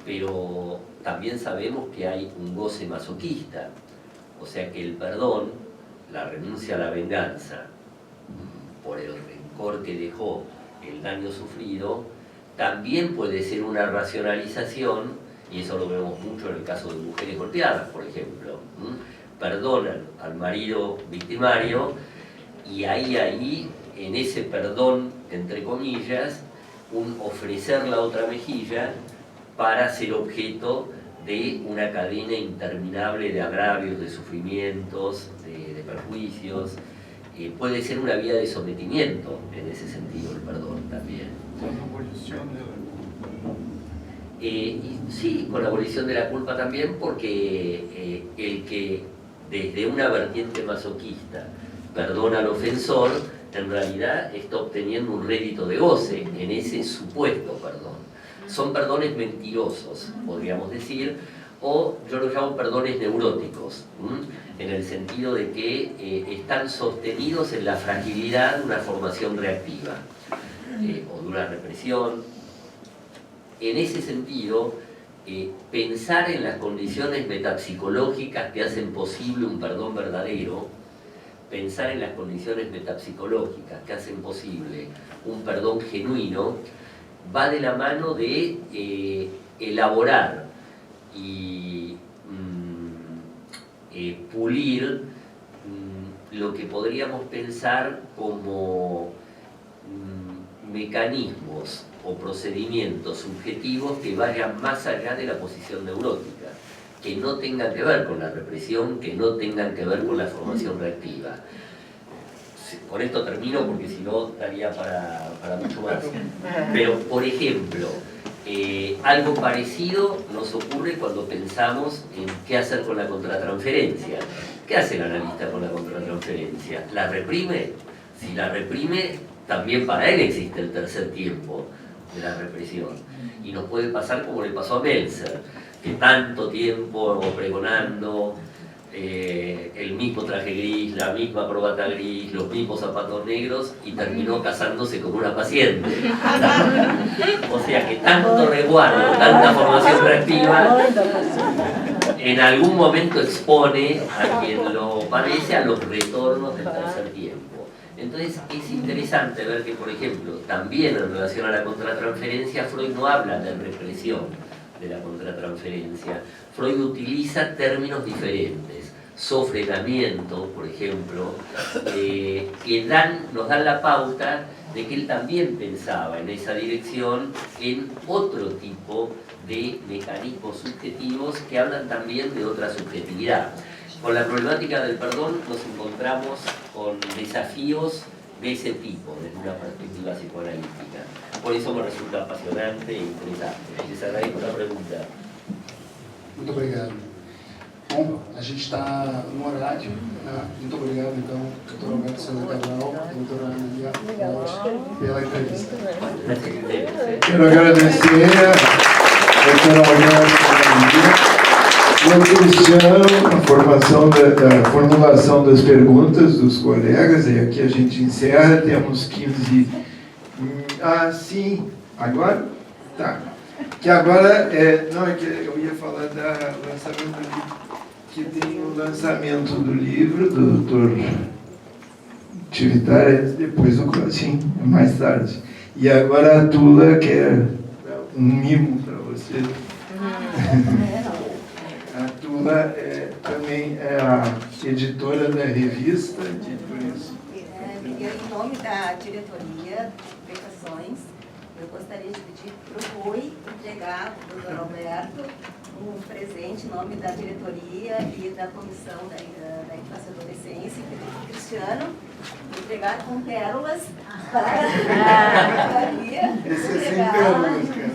Pero también sabemos que hay un goce masoquista, o sea que el perdón, la renuncia a la venganza por el rencor que dejó el daño sufrido, también puede ser una racionalización, y eso lo vemos mucho en el caso de mujeres golpeadas, por ejemplo. Perdonan al marido victimario y ahí, en ese perdón, entre comillas, un ofrecer la otra mejilla para ser objeto de una cadena interminable de agravios, de sufrimientos, de perjuicios. Puede ser una vía de sometimiento en ese sentido el perdón también. Con la abolición de la culpa. Y sí, con la abolición de la culpa también, porque el que desde una vertiente masoquista perdona al ofensor, en realidad está obteniendo un rédito de goce en ese supuesto perdón. Son perdones mentirosos, podríamos decir, o yo los llamo perdones neuróticos, en el sentido de que están sostenidos en la fragilidad de una formación reactiva o de una represión. En ese sentido, pensar en las condiciones metapsicológicas que hacen posible un perdón verdadero, pensar en las condiciones metapsicológicas que hacen posible un perdón genuino, va de la mano de elaborar y pulir lo que podríamos pensar como mecanismos o procedimientos subjetivos que vayan más allá de la posición neurótica, que no tengan que ver con la represión, que no tengan que ver con la formación reactiva. Con esto termino porque si no daría para mucho más. Pero, por ejemplo, algo parecido nos ocurre cuando pensamos en qué hacer con la contratransferencia. ¿Qué hace el analista con la contratransferencia? ¿La reprime? Si la reprime, también para él existe el tercer tiempo de la represión. Y nos puede pasar como le pasó a Meltzer, que tanto tiempo pregonando el mismo traje gris, la misma corbata gris, los mismos zapatos negros, y terminó casándose con una paciente. O sea que tanto resguardo, tanta formación reactiva, en algún momento expone a quien lo padece a los retornos del tercer tiempo. Entonces es interesante ver que, por ejemplo, también en relación a la contratransferencia, Freud no habla de represión de la contratransferencia. Freud utiliza términos diferentes. Sofrenamiento, por ejemplo, que nos dan la pauta de que él también pensaba en esa dirección en otro tipo de mecanismos subjetivos que hablan también de otra subjetividad. Con la problemática del perdón nos encontramos con desafíos de ese tipo, desde una perspectiva psicoanalítica. Por eso me resulta apasionante e interesante. Les agradezco la pregunta. Muito obrigado. Bom, a gente está no horário, né? Muito obrigado, então, doutor Alberto César Cabral e doutora Ana Maria pela entrevista. Quero agradecer a doutora Alberto e ao Cristiano a a formulação das perguntas dos colegas, e aqui a gente encerra, temos 15... Ah, sim, agora? Tá. Que agora, não, é que eu ia falar do lançamento do livro, que tem o lançamento do livro do Dr. Tivitari, depois sim, mais tarde. E agora a Tula quer um mimo para você. A Tula também é a editora da revista, por isso. Em nome da diretoria de Pecações, eu gostaria de pedir para o Rui entregar para o Dr. Alberto um presente em nome da diretoria e da comissão da infância e adolescência, e para o Cristiano entregar com pérolas para a Maria. Esse é sem pérolas, E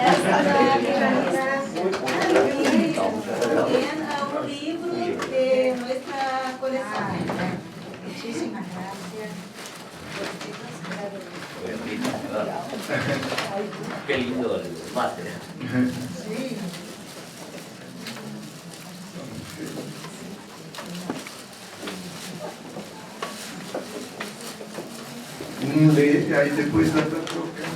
essa da revista e um livro de nossa coleção. Muchísimas gracias. Qué lindo el mate. Sí. Lê, aí depois dá para trocar.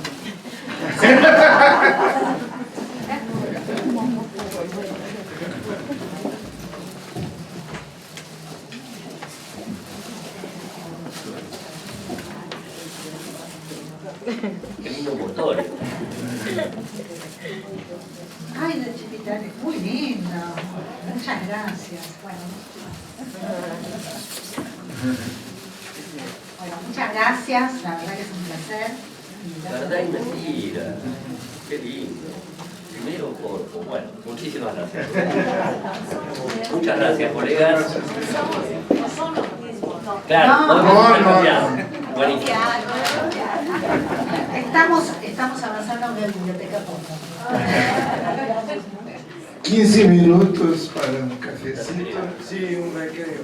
Qué lindo motor. Ay, la chiquita es muy linda. Muchas gracias. Bueno, muchas gracias. La verdad que es un placer. Verdad y mentira. Qué lindo. Primero corto. Bueno, muchísimas gracias. Muchas gracias, colegas. No son los mismos, no. Claro, No, podemos no, intercambiar. no. Buenísimo. Estamos avanzando en la biblioteca pública. 15 minutos para um cafecito. Sim, um recreio.